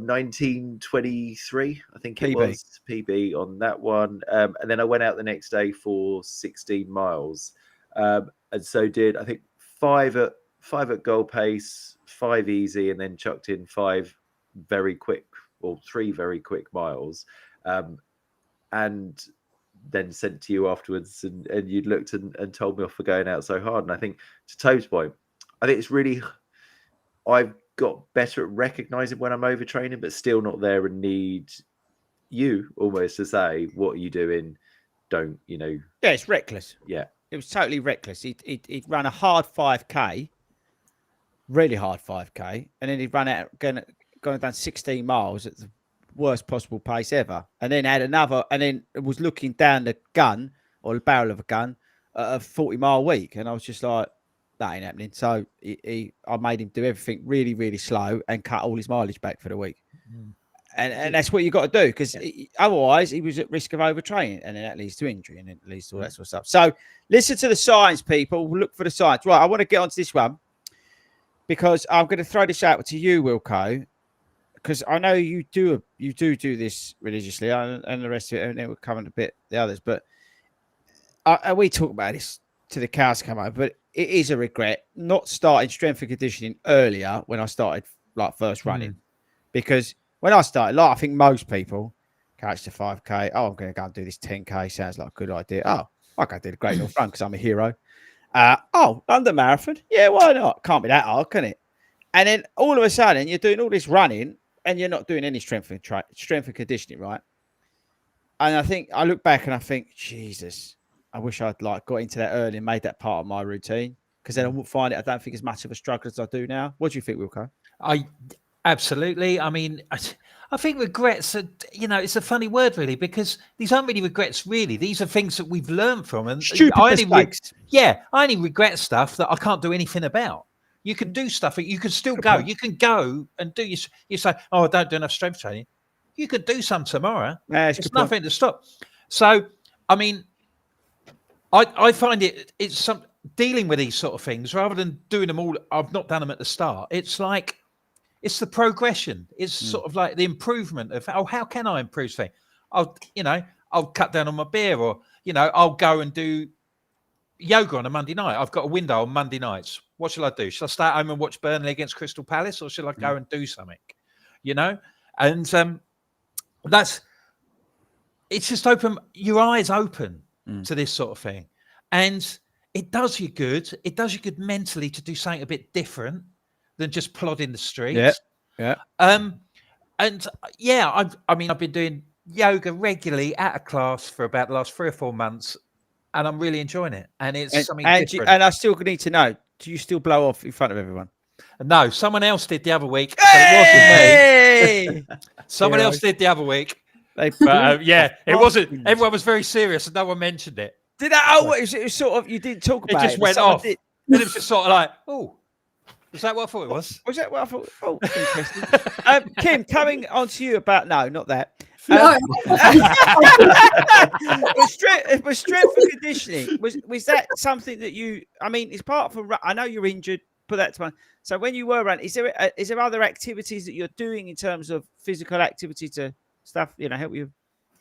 19:23, I think it was PB on that one. And then I went out the next day for 16 miles. And so did I think 5 at goal pace, 5 easy, and then chucked in 5 very quick. Or 3 very quick miles, and then sent to you afterwards, and you'd looked and told me off for going out so hard. And I think, to Tobe's point, I think it's really, I've got better at recognizing when I'm overtraining, but still not there and need you almost to say, what are you doing? Don't, Yeah, it's reckless. Yeah. It was totally reckless. He'd run a hard 5K, really hard 5K, and then he'd run out, going down 16 miles at the worst possible pace ever, and then had another, and then was looking down the gun or the barrel of a gun at a 40-mile week, and I was just like, that ain't happening. So I made him do everything really, really slow and cut all his mileage back for the week. And that's what you got to do, because otherwise he was at risk of overtraining, and then that leads to injury, and it leads to all that sort of stuff. So listen to the signs, people. Look for the signs. Right, I want to get onto this one because I'm going to throw this out to you, Wilco. Because I know you do this religiously, and the rest of it, and then we'll cover a bit the others. But we talk about this to the cows come home. But it is a regret not starting strength and conditioning earlier when I started first running, because when I started, I think most people catch the 5K. Oh, I'm going to go and do this 10K. Sounds like a good idea. Oh, I go do the Great North Run because I'm a hero. London Marathon. Yeah, why not? Can't be that hard, can it? And then all of a sudden, you're doing all this running. And you're not doing any strength and conditioning, right? I think I look back and I think, Jesus, I wish I'd like got into that early and made that part of my routine, because then I wouldn't find it. I don't think as much of a struggle as I do now. What do you think, Wilco? Absolutely. I mean, I think regrets are, it's a funny word really, because these aren't really regrets really. These are things that we've learned from. And Stupid mistakes. I only regret stuff that I can't do anything about. You can do stuff, you can still go. You can go and do you say, oh, I don't do enough strength training. You could do some tomorrow. There's nothing to stop. So, I mean, I find it's some dealing with these sort of things rather than doing them all. I've not done them at the start. It's like, it's the progression. It's sort of like the improvement of, how can I improve things? I'll cut down on my beer, or, I'll go and do yoga on a Monday night. I've got a window on Monday nights. What shall I do? Shall I stay at home and watch Burnley against Crystal Palace, or shall I go and do something? And it's just open your eyes open to this sort of thing. And it does you good. It does you good mentally to do something a bit different than just plodding the streets. Yeah. I've been doing yoga regularly at a class for about the last 3 or 4 months, and I'm really enjoying it. And it's something different. And I still need to know, do you still blow off in front of everyone? No, someone else did the other week. So it wasn't me. Someone else did the other week. It wasn't. Everyone was very serious and no one mentioned it. Did that? Oh, it was sort of, you didn't talk about it. It just went off. And it was just sort of like, oh, was that what I thought it was? Was that what I thought? Oh, interesting. Kim, coming on to you about, no, not that. Was strength and conditioning, was that something that you, I mean, it's part of I know you're injured, put that to one. So when you were running, is there other activities that you're doing in terms of physical activity to stuff, help you?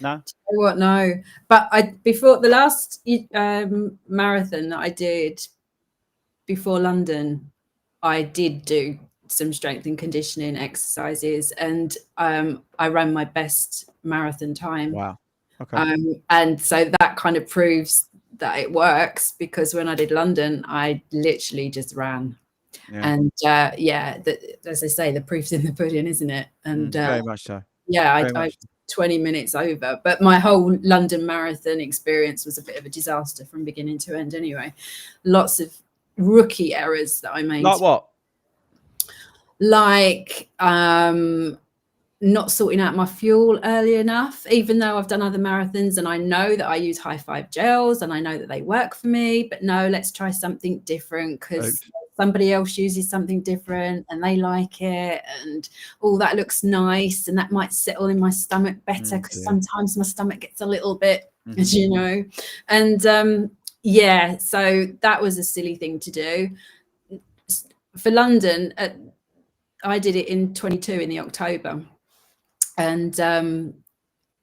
No? What? No. But before the last marathon that I did before London, I did do some strength and conditioning exercises, and I ran my best marathon time. Wow. Okay. And so that kind of proves that it works, because when I did London, I literally just ran. Yeah. And as they say, the proof's in the pudding, isn't it? And very much so. Yeah, I 20 minutes over, but my whole London marathon experience was a bit of a disaster from beginning to end anyway. Lots of rookie errors that I made. Like what? Like not sorting out my fuel early enough, even though I've done other marathons and I know that I use High Five gels and I know that they work for me, but no, let's try something different because somebody else uses something different and they like it, and that looks nice, and that might settle in my stomach better because sometimes my stomach gets a little bit, as you know. And so that was a silly thing to do. For London, I did it in 22 in the October, and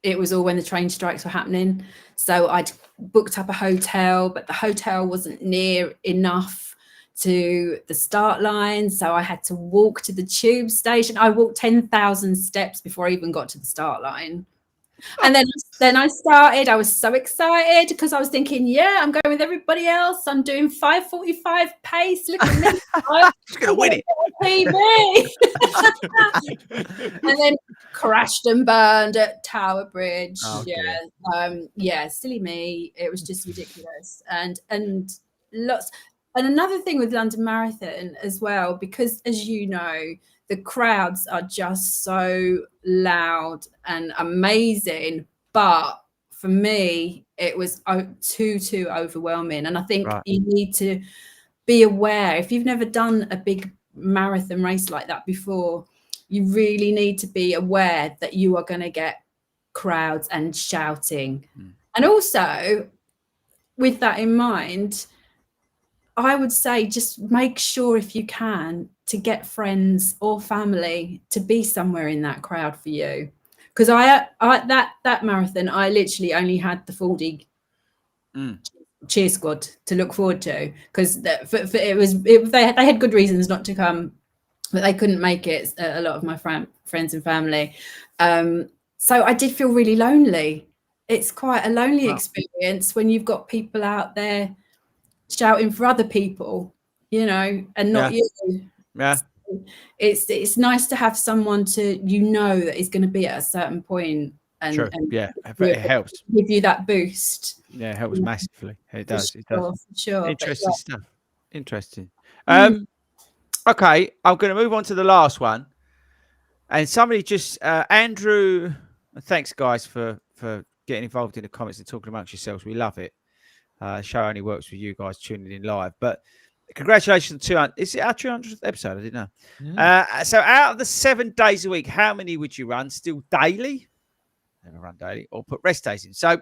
it was all when the train strikes were happening. So I'd booked up a hotel, but the hotel wasn't near enough to the start line, so I had to walk to the tube station. I walked 10,000 steps before I even got to the start line. And then I started. I was so excited because I was thinking, yeah, I'm going with everybody else. I'm doing 5:45 pace. Look at me. I'm just going to win it. And then crashed and burned at Tower Bridge. Silly me. It was just ridiculous. And lots. And another thing with London Marathon as well, because as you know, the crowds are just so loud and amazing. But for me, it was too overwhelming. And I think you need to be aware. If you've never done a big marathon race like that before, you really need to be aware that you are going to get crowds and shouting. And also, with that in mind, I would say just make sure, if you can, to get friends or family to be somewhere in that crowd for you. Because that marathon, I literally only had the FORDY cheer squad to look forward to, because they had good reasons not to come, but they couldn't make it. A lot of my friends and family, so I did feel really lonely. It's quite a lonely experience when you've got people out there shouting for other people, and not you. Yeah. So it's nice to have someone that is going to be at a certain point True. and Yeah, it helps. give you that boost. Yeah, it helps massively. It does. It does. For sure. Interesting stuff. Interesting. Okay, I'm going to move on to the last one. And somebody just Andrew, thanks guys for getting involved in the comments and talking amongst yourselves. We love it. Show only works with you guys tuning in live. But congratulations on 200. Is it our 200th episode? I didn't know. Yeah. So out of the 7 days a week, how many would you run? Still daily? Never run daily, or put rest days in. So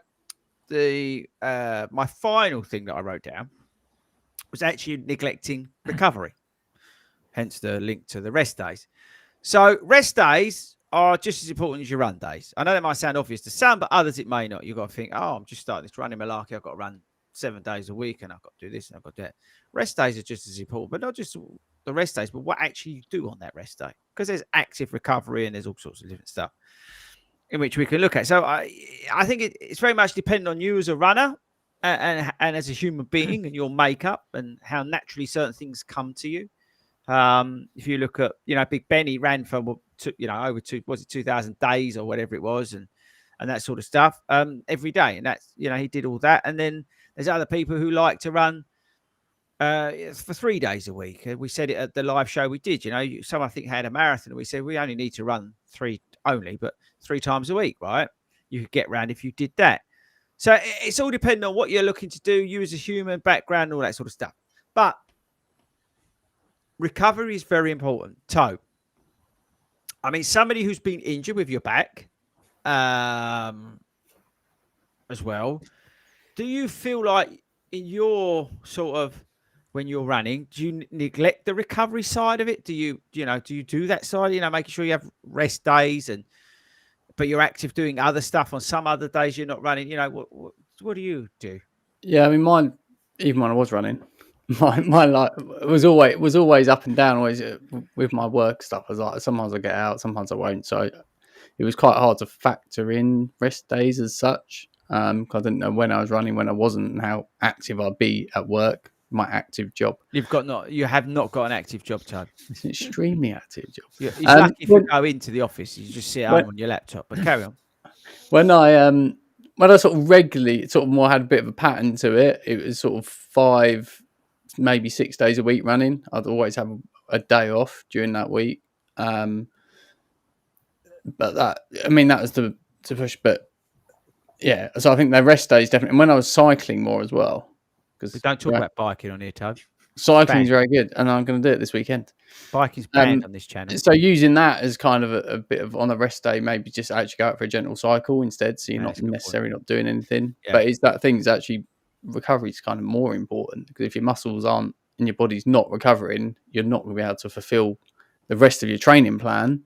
the my final thing that I wrote down was actually neglecting recovery. Hence the link to the rest days. So rest days are just as important as your run days. I know that might sound obvious to some, but others it may not. You've got to think, oh, I'm just starting this running malarkey. I've got to run 7 days a week and I've got to do this and I've got to do that. Rest days are just as important, but not just the rest days, but what actually you do on that rest day. Because there's active recovery and there's all sorts of different stuff in which we can look at. So I think it's very much dependent on you as a runner and as a human being and your makeup and how naturally certain things come to you. If you look at, Big Benny ran for, over 2,000 days or whatever it was, and that sort of stuff, every day. And that's, he did all that. And then there's other people who like to run for 3 days a week. We said it at the live show we did, some I think had a marathon. And we said, we only need to run 3 times a week, right? You could get round if you did that. So it's all depending on what you're looking to do, you as a human, background, all that sort of stuff. But recovery is very important. So, somebody who's been injured with your back as well, do you feel like in your sort of, when you're running, do you neglect the recovery side of it? Do you do that side, making sure you have rest days but you're active doing other stuff on some other days you're not running? What do you do? Yeah, mine, even when I was running, my life was always up and down. Always with my work stuff. I was like, sometimes I get out, sometimes I won't. So it was quite hard to factor in rest days as such. Because I didn't know when I was running, when I wasn't, and how active I'd be at work. My active job. You have not got an active job, Todd. It's an extremely active job. It's lucky if you go into the office, you just sit home on your laptop. But carry on. When I sort of regularly, sort of more had a bit of a pattern to it. It was sort of 5, maybe 6 days a week running. I'd always have a day off during that week. But that was the push. But yeah, so I think the rest days definitely. And when I was cycling more as well. We don't talk about biking on here, Todd. Cycling is very good, and I'm going to do it this weekend. Biking's banned on this channel. So using that as kind of a bit of on a rest day, maybe just actually go out for a gentle cycle instead, so you're not necessarily not doing anything. Yeah. But it's that thing is actually recovery is kind of more important, because if your muscles aren't and your body's not recovering, you're not going to be able to fulfill the rest of your training plan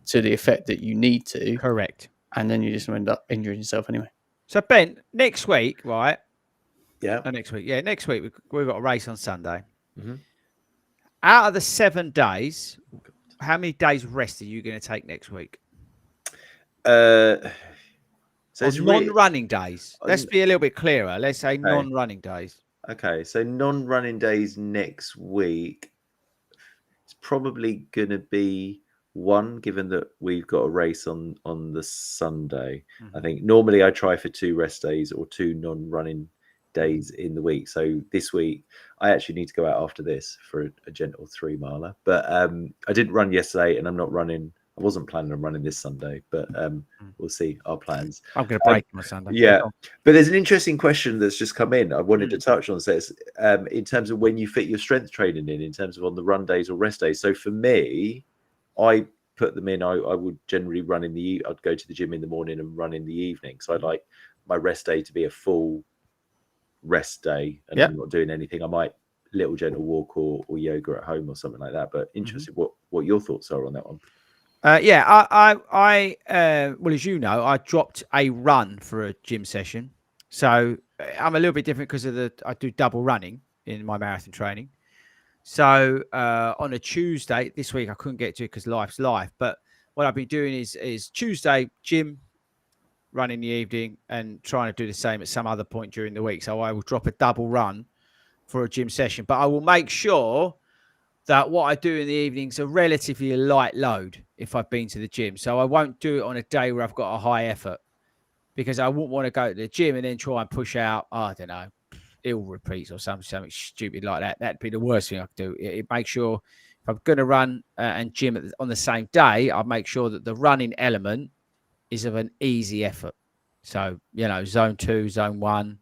to the effect that you need to. Correct. And then you just end up injuring yourself anyway. So Ben, next week, right? Yeah. Next week we've got a race on Sunday. Mm-hmm. Out of the 7 days, how many days rest are you going to take next week? So it's non-running days. Let's be a little bit clearer. Let's say non-running days. Okay, so non-running days next week. It's probably going to be 1, given that we've got a race on the Sunday. Mm-hmm. I think normally I try for 2 rest days or 2 non-running days in the week. So this week I actually need to go out after this for a gentle 3 miler, but I didn't run yesterday and I wasn't planning on running this Sunday, but we'll see our plans. I'm going to break my Sunday. Yeah, but there's an interesting question that's just come in I wanted to touch on. So it's, in terms of when you fit your strength training in terms of on the run days or rest days. So for me, I put them in. I would generally run I'd go to the gym in the morning and run in the evening. So I'd like my rest day to be a full rest day, and I'm not doing anything. I might little gentle walk or yoga at home or something like that. But interested what your thoughts are on that one. I well, as you know, I dropped a run for a gym session, so I'm a little bit different because I do double running in my marathon training. So on a Tuesday this week I couldn't get to it because life's life. But what I've been doing is Tuesday gym, run in the evening, and trying to do the same at some other point during the week. So I will drop a double run for a gym session, but I will make sure that what I do in the evenings are relatively light load if I've been to the gym. So I won't do it on a day where I've got a high effort because I wouldn't want to go to the gym and then try and push out, I don't know, ill repeats or something stupid like that. That'd be the worst thing I could do. It makes sure if I'm going to run and gym on the same day, I'll make sure that the running element is of an easy effort. So, zone 2, zone 1,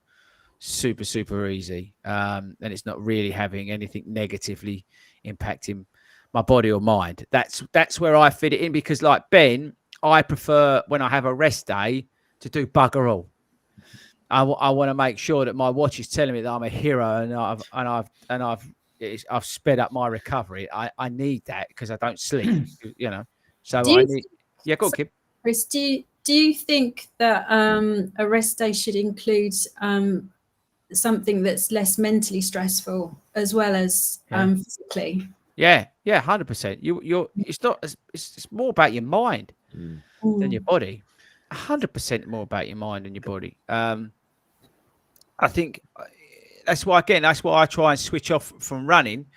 super, super easy. And it's not really having anything negatively impacting my body or mind. That's where I fit it in, because like Ben, I prefer when I have a rest day to do bugger all. I want to make sure that my watch is telling me that I'm a hero and I've sped up my recovery. I need that because I don't sleep, So go on, Kim. Chris, do you think that a rest day should include something that's less mentally stressful as well as physically? Yeah, 100%. It's more about your mind than your body. 100% more about your mind than your body. I think that's why I try and switch off from running.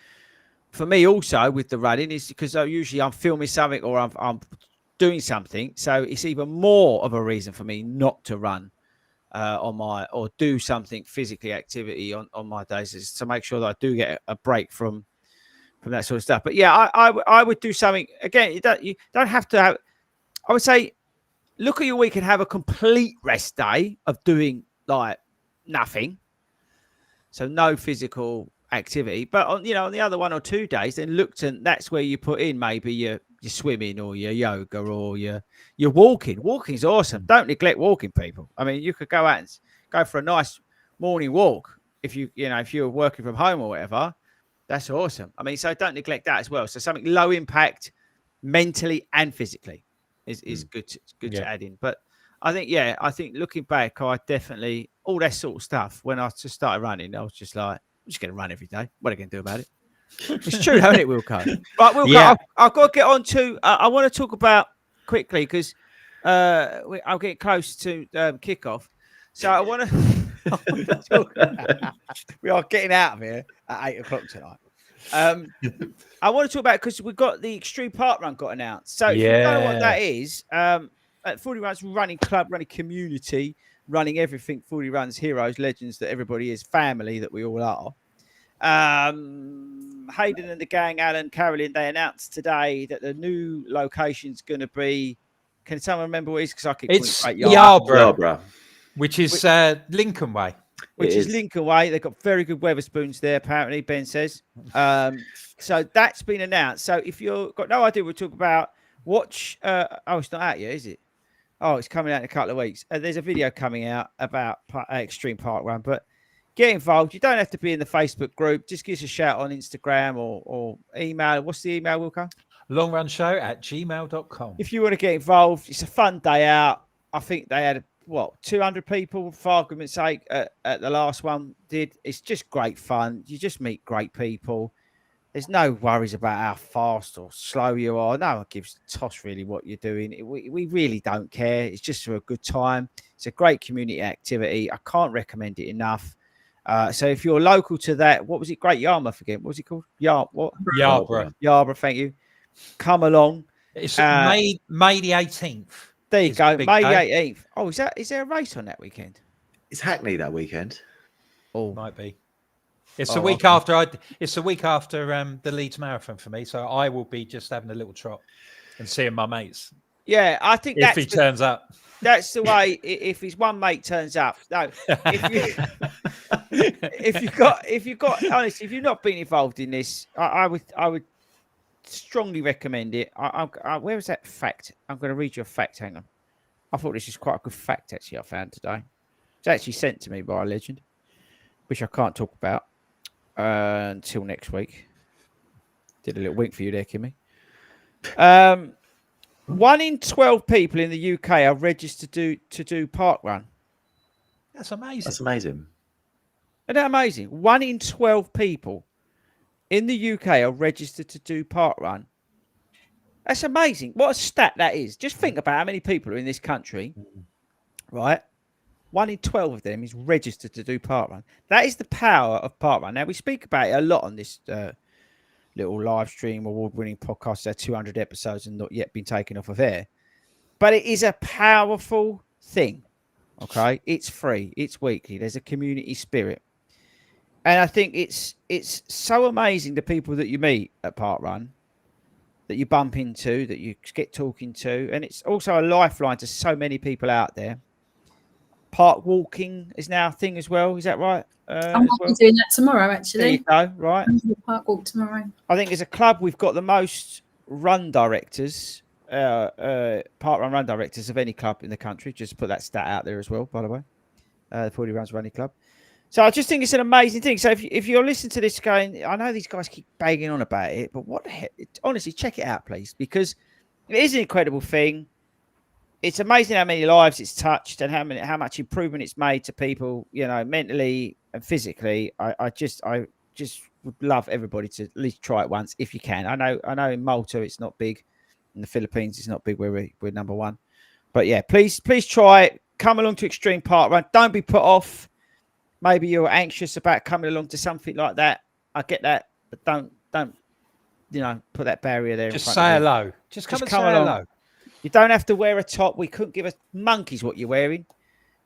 For me, also with the running, is because usually I'm filming something or I'm doing something, so it's even more of a reason for me not to run or do something physically activity on my days, is to make sure that I do get a break from that sort of stuff. But yeah, I would do something again. You don't have to have. I would say, look at your week and have a complete rest day of doing like nothing, so no physical activity. But on the other 1 or 2 days, then that's where you put in maybe your swimming or your yoga or your walking. Walking's awesome. Don't neglect walking, people. I mean, you could go out and go for a nice morning walk if you're working from home or whatever. That's awesome. I mean, so don't neglect that as well. So something low impact mentally and physically is good to add in. But I think looking back, I definitely, all that sort of stuff, when I just started running, I was just like, I'm just going to run every day. What are you going to do about it? It's true, isn't it, Wilco? Right, Wilco, I've got to get on to, I want to talk about quickly, because I'm getting close to kickoff. So I want to talk about, we are getting out of here at 8:00 tonight. I want to talk about, because we've got the Extreme Park Run got announced. So if you don't know what that is, at FORDY Run's running club, running community, running everything FORDY Run's heroes, legends that everybody is, family that we all are. Hayden and the gang, Alan, Carolyn, they announced today that the new location's going to be, can someone remember what it is? Because I keep it's Yarborough, which is Lincoln Way. Which is Lincoln Way. They've got very good Weatherspoons there, apparently, Ben says. So that's been announced. So if you've got no idea what we're talking about, watch. It's not out yet, is it? Oh, it's coming out in a couple of weeks. There's a video coming out about Extreme Park Run, but get involved. You don't have to be in the Facebook group. Just give us a shout on Instagram or email. What's the email, Wilco? longrunshow@gmail.com. If you want to get involved, it's a fun day out. I think they had 200 people, for argument's sake, at the last one. It's just great fun. You just meet great people. There's no worries about how fast or slow you are. No one gives a toss really what you're doing. We really don't care. It's just for a good time. It's a great community activity. I can't recommend it enough. So if you're local to that, what was it? Great Yarmouth again. What was it called? Yarborough. Yarborough, thank you. Come along. It's May the 18th. There you go, May the 18th. Oh, is there a race on that weekend? It's Hackney that weekend. Oh, might be. It's the week after It's the week after the Leeds Marathon for me, so I will be just having a little trot and seeing my mates. Yeah, I think if he turns up. That's the way. If his one mate turns up, no. If you've got honestly, if you've not been involved in this, I would strongly recommend it. Where was that fact? I'm going to read you a fact. Hang on. I thought this is quite a good fact, actually, I found today. It's actually sent to me by a legend, which I can't talk about until next week. Did a little wink for you there, Kimmy. 1 in 12 people in the UK are registered to do park run. That's amazing. That's amazing. Isn't that amazing? 1 in 12 people in the UK are registered to do park run. That's amazing. What a stat that is. Just think about how many people are in this country, right? 1 in 12 of them is registered to do park run. That is the power of park run. Now, we speak about it a lot on this little live stream award-winning podcast. There are 200 episodes and not yet been taken off of air. But it is a powerful thing, Okay, it's free, it's weekly. There's a community spirit, and I think it's so amazing the people that you meet at Park Run, that you bump into, that you get talking to, and it's also a lifeline to so many people out there. Park walking is now a thing as well. Is that right? I might be doing that tomorrow, actually. There you go. Right. I'm doing a park walk tomorrow. I think as a club, we've got the most run directors, park run directors of any club in the country. Just put that stat out there as well, by the way. The 40 Runs Running Club. So I just think it's an amazing thing. So if you're listening to this going, I know these guys keep banging on about it, but what the heck? Honestly, check it out, please, because it is an incredible thing. It's amazing how many lives it's touched and how much improvement it's made to people, you know, mentally and physically. I just would love everybody to at least try it once if you can. I know in Malta it's not big, in the Philippines it's not big where we're number one, but yeah, please try it. Come along to Extreme Park Run. Don't be put off. Maybe you're anxious about coming along to something like that. I get that, but don't put that barrier there. Just say hello. Just come and say hello. You don't have to wear a top. We couldn't give a monkeys what you're wearing.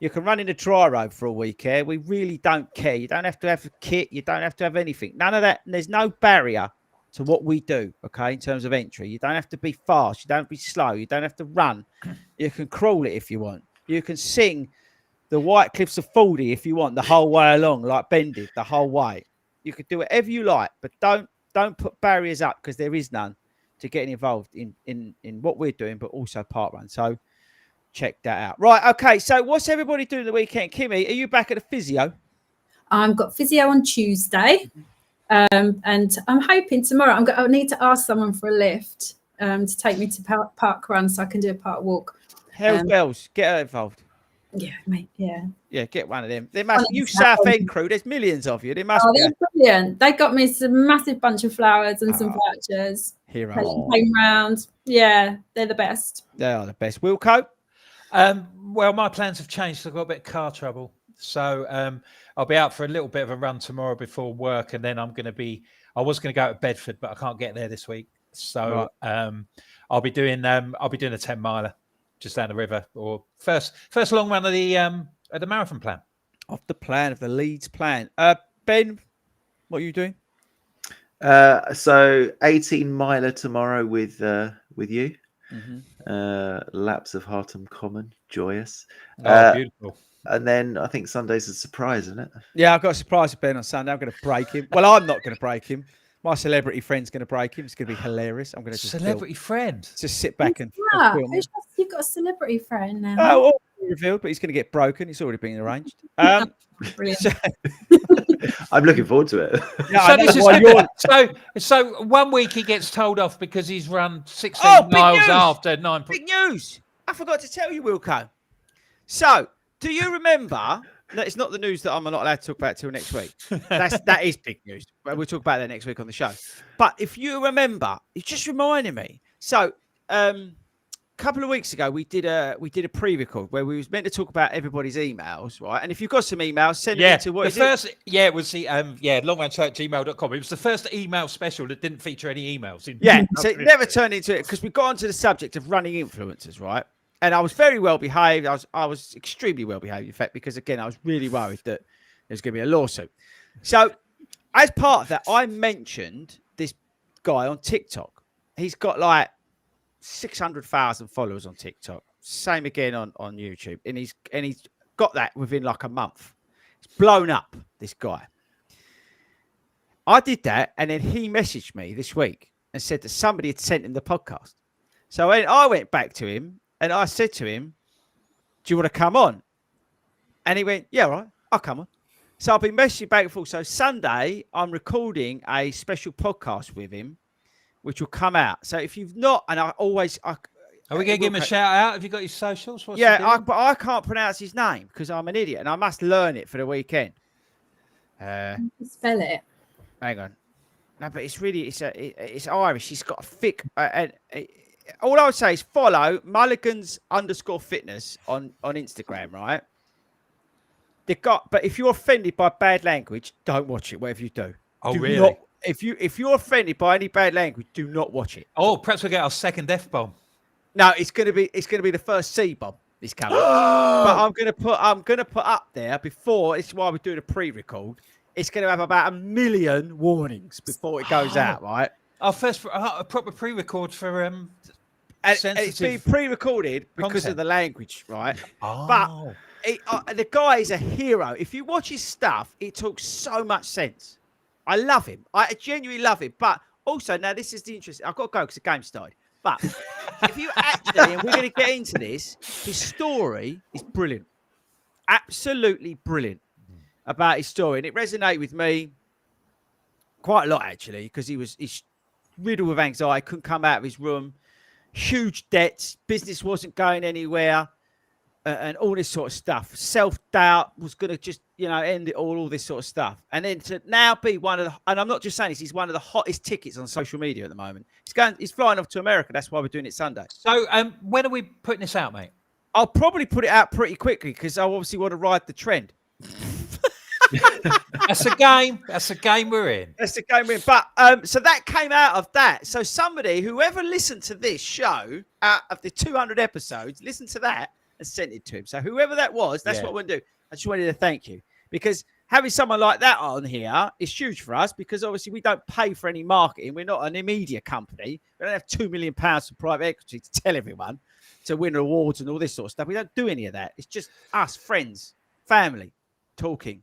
You can run in a dry robe for a week here. We really don't care. You don't have to have a kit. You don't have to have anything. None of that. And there's no barrier to what we do, okay, in terms of entry. You don't have to be fast. You don't have to be slow. You don't have to run. You can crawl it if you want. You can sing the White Cliffs of FORDY if you want the whole way along, like Ben did, the whole way. You could do whatever you like, but don't put barriers up because there is none to getting involved in what we're doing, but also Park Run. So check that out. Right, okay, so what's everybody doing the weekend? Kimmy, are you back at the physio? I've got physio on Tuesday, and I'm hoping tomorrow I need to ask someone for a lift to take me to Park Run so I can do a park walk. Hell's bells, get her involved. Yeah, mate. Yeah, get one of them. There must you Southend crew. There's millions of you. There must be. They're brilliant. They got me some massive bunch of flowers and some vouchers. Heroes. Came round. Yeah, they're the best. They are the best. Wilco? Well, my plans have changed. I've got a bit of car trouble, so I'll be out for a little bit of a run tomorrow before work, and then I was going to go to Bedford, but I can't get there this week. So I'll be doing a 10 miler. Just down the river, or first long run of the marathon plan. Off the plan of the Leeds plan. Ben, what are you doing? So 18 miler tomorrow with you. Laps of Hartham Common, joyous. Beautiful. And then I think Sunday's a surprise, isn't it? Yeah, I've got a surprise for Ben on Sunday. I'm going to break him. Well, I'm not going to break him. My celebrity friend's going to break him. It's going to be hilarious. I'm going to just friend. Just sit back and film. You've got a celebrity friend now. Oh, revealed, but he's going to get broken. It's already been arranged. Brilliant. I'm looking forward to it. Yeah, so 1 week he gets told off because he's run 16 miles after 9. Big news! I forgot to tell you, Wilco. So, do you remember? That it's not the news that I'm not allowed to talk about till next week. That is big news. We'll talk about that next week on the show. But if you remember, it just reminded me. So, a couple of weeks ago, we did a pre-record where we was meant to talk about everybody's emails, right? And if you've got some emails, send them to what it was the longranchurch@gmail.com. It was the first email special that didn't feature any emails. So it never turned into it because we got onto the subject of running influencers, right? And I was very well behaved. I was extremely well behaved, in fact, because again, I was really worried that there's going to be a lawsuit. So, as part of that, I mentioned this guy on TikTok. He's got like 600,000 followers on TikTok. Same again on YouTube, and he's got that within like a month. It's blown up. This guy. I did that, and then he messaged me this week and said that somebody had sent him the podcast. So I went back to him. And I said to him, do you want to come on? And he went, yeah, right, I'll come on. So I've been messaging back and forth. So Sunday, I'm recording a special podcast with him, which will come out. So if you've not, and are we going to give him a shout out? Have you got his socials? But I can't pronounce his name because I'm an idiot and I must learn it for the weekend. Spell it. Hang on. No, but it's Irish. He's got a thick, all I would say is follow Mulligans_fitness on Instagram, right? But if you're offended by bad language, don't watch it. Whatever you do. Really? If you're offended by any bad language, do not watch it. Oh, perhaps we'll get our second F-bomb. No, it's gonna be the first C bomb. this coming. But I'm gonna put up there before. It's why we're doing a pre-record. It's going to have about 1 million warnings before it goes out, right? Our first a proper pre-record for and it's been pre-recorded because of the language, right? But the guy is a hero. If you watch his stuff, it talks so much sense. I love him. I genuinely love him. But also, now this is the interesting. I've got to go because the game started. But if you actually, and we're going to get into this, his story is brilliant. Absolutely brilliant about his story. And it resonated with me quite a lot, actually, because he's riddled with anxiety, couldn't come out of his room, huge debts, business wasn't going anywhere, and all this sort of stuff. Self-doubt was going to just, end it all this sort of stuff. And then to now be one of the, and I'm not just saying this, he's one of the hottest tickets on social media at the moment. He's flying off to America. That's why we're doing it Sunday. So when are we putting this out, mate? I'll probably put it out pretty quickly because I obviously want to ride the trend. That's a game. That's a game we're in. That's the game we're in. But so that came out of that. So whoever listened to this show out of the 200 episodes, listened to that and sent it to him. So whoever that was, that's what we're going to do. I just wanted to thank you because having someone like that on here is huge for us because obviously we don't pay for any marketing. We're not an media company. We don't have £2 million for private equity to tell everyone to win awards and all this sort of stuff. We don't do any of that. It's just us, friends, family, talking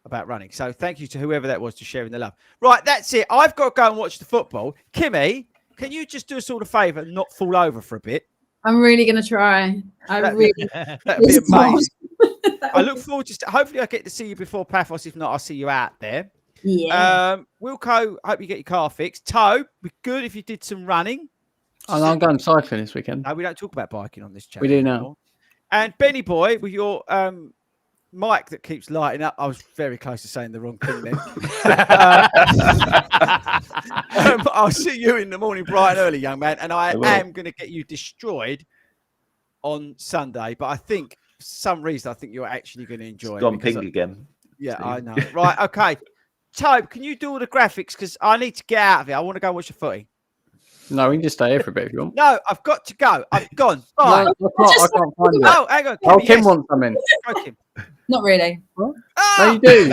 about running. So thank you to whoever that was to sharing the love. Right, that's it. I've got to go and watch the football. Kimmy, can you just do us all a favour and not fall over for a bit? I'm really going to try. That'd be amazing. I look forward to hopefully I get to see you before Paphos. If not, I'll see you out there. Yeah. Wilco, hope you get your car fixed. Toe, be good if you did some running. I'm going cycling this weekend. No, we don't talk about biking on this channel. We do now. And Benny Boy, with your mic that keeps lighting up. I was very close to saying the wrong thing then. I'll see you in the morning bright and early, young man. And I am going to get you destroyed on Sunday. But I think for some reason, I think you're actually going to enjoy it. Gone pink again. Yeah, I know. Right, okay. Tobe, can you do all the graphics? Because I need to get out of here. I want to go watch the footy. No, we can just stay here for a bit if you want. No, I've got to go. I've gone. Bye. No, I can't find it. Oh, hang on. Kim wants something. Go, Kim. Not really. No, you do.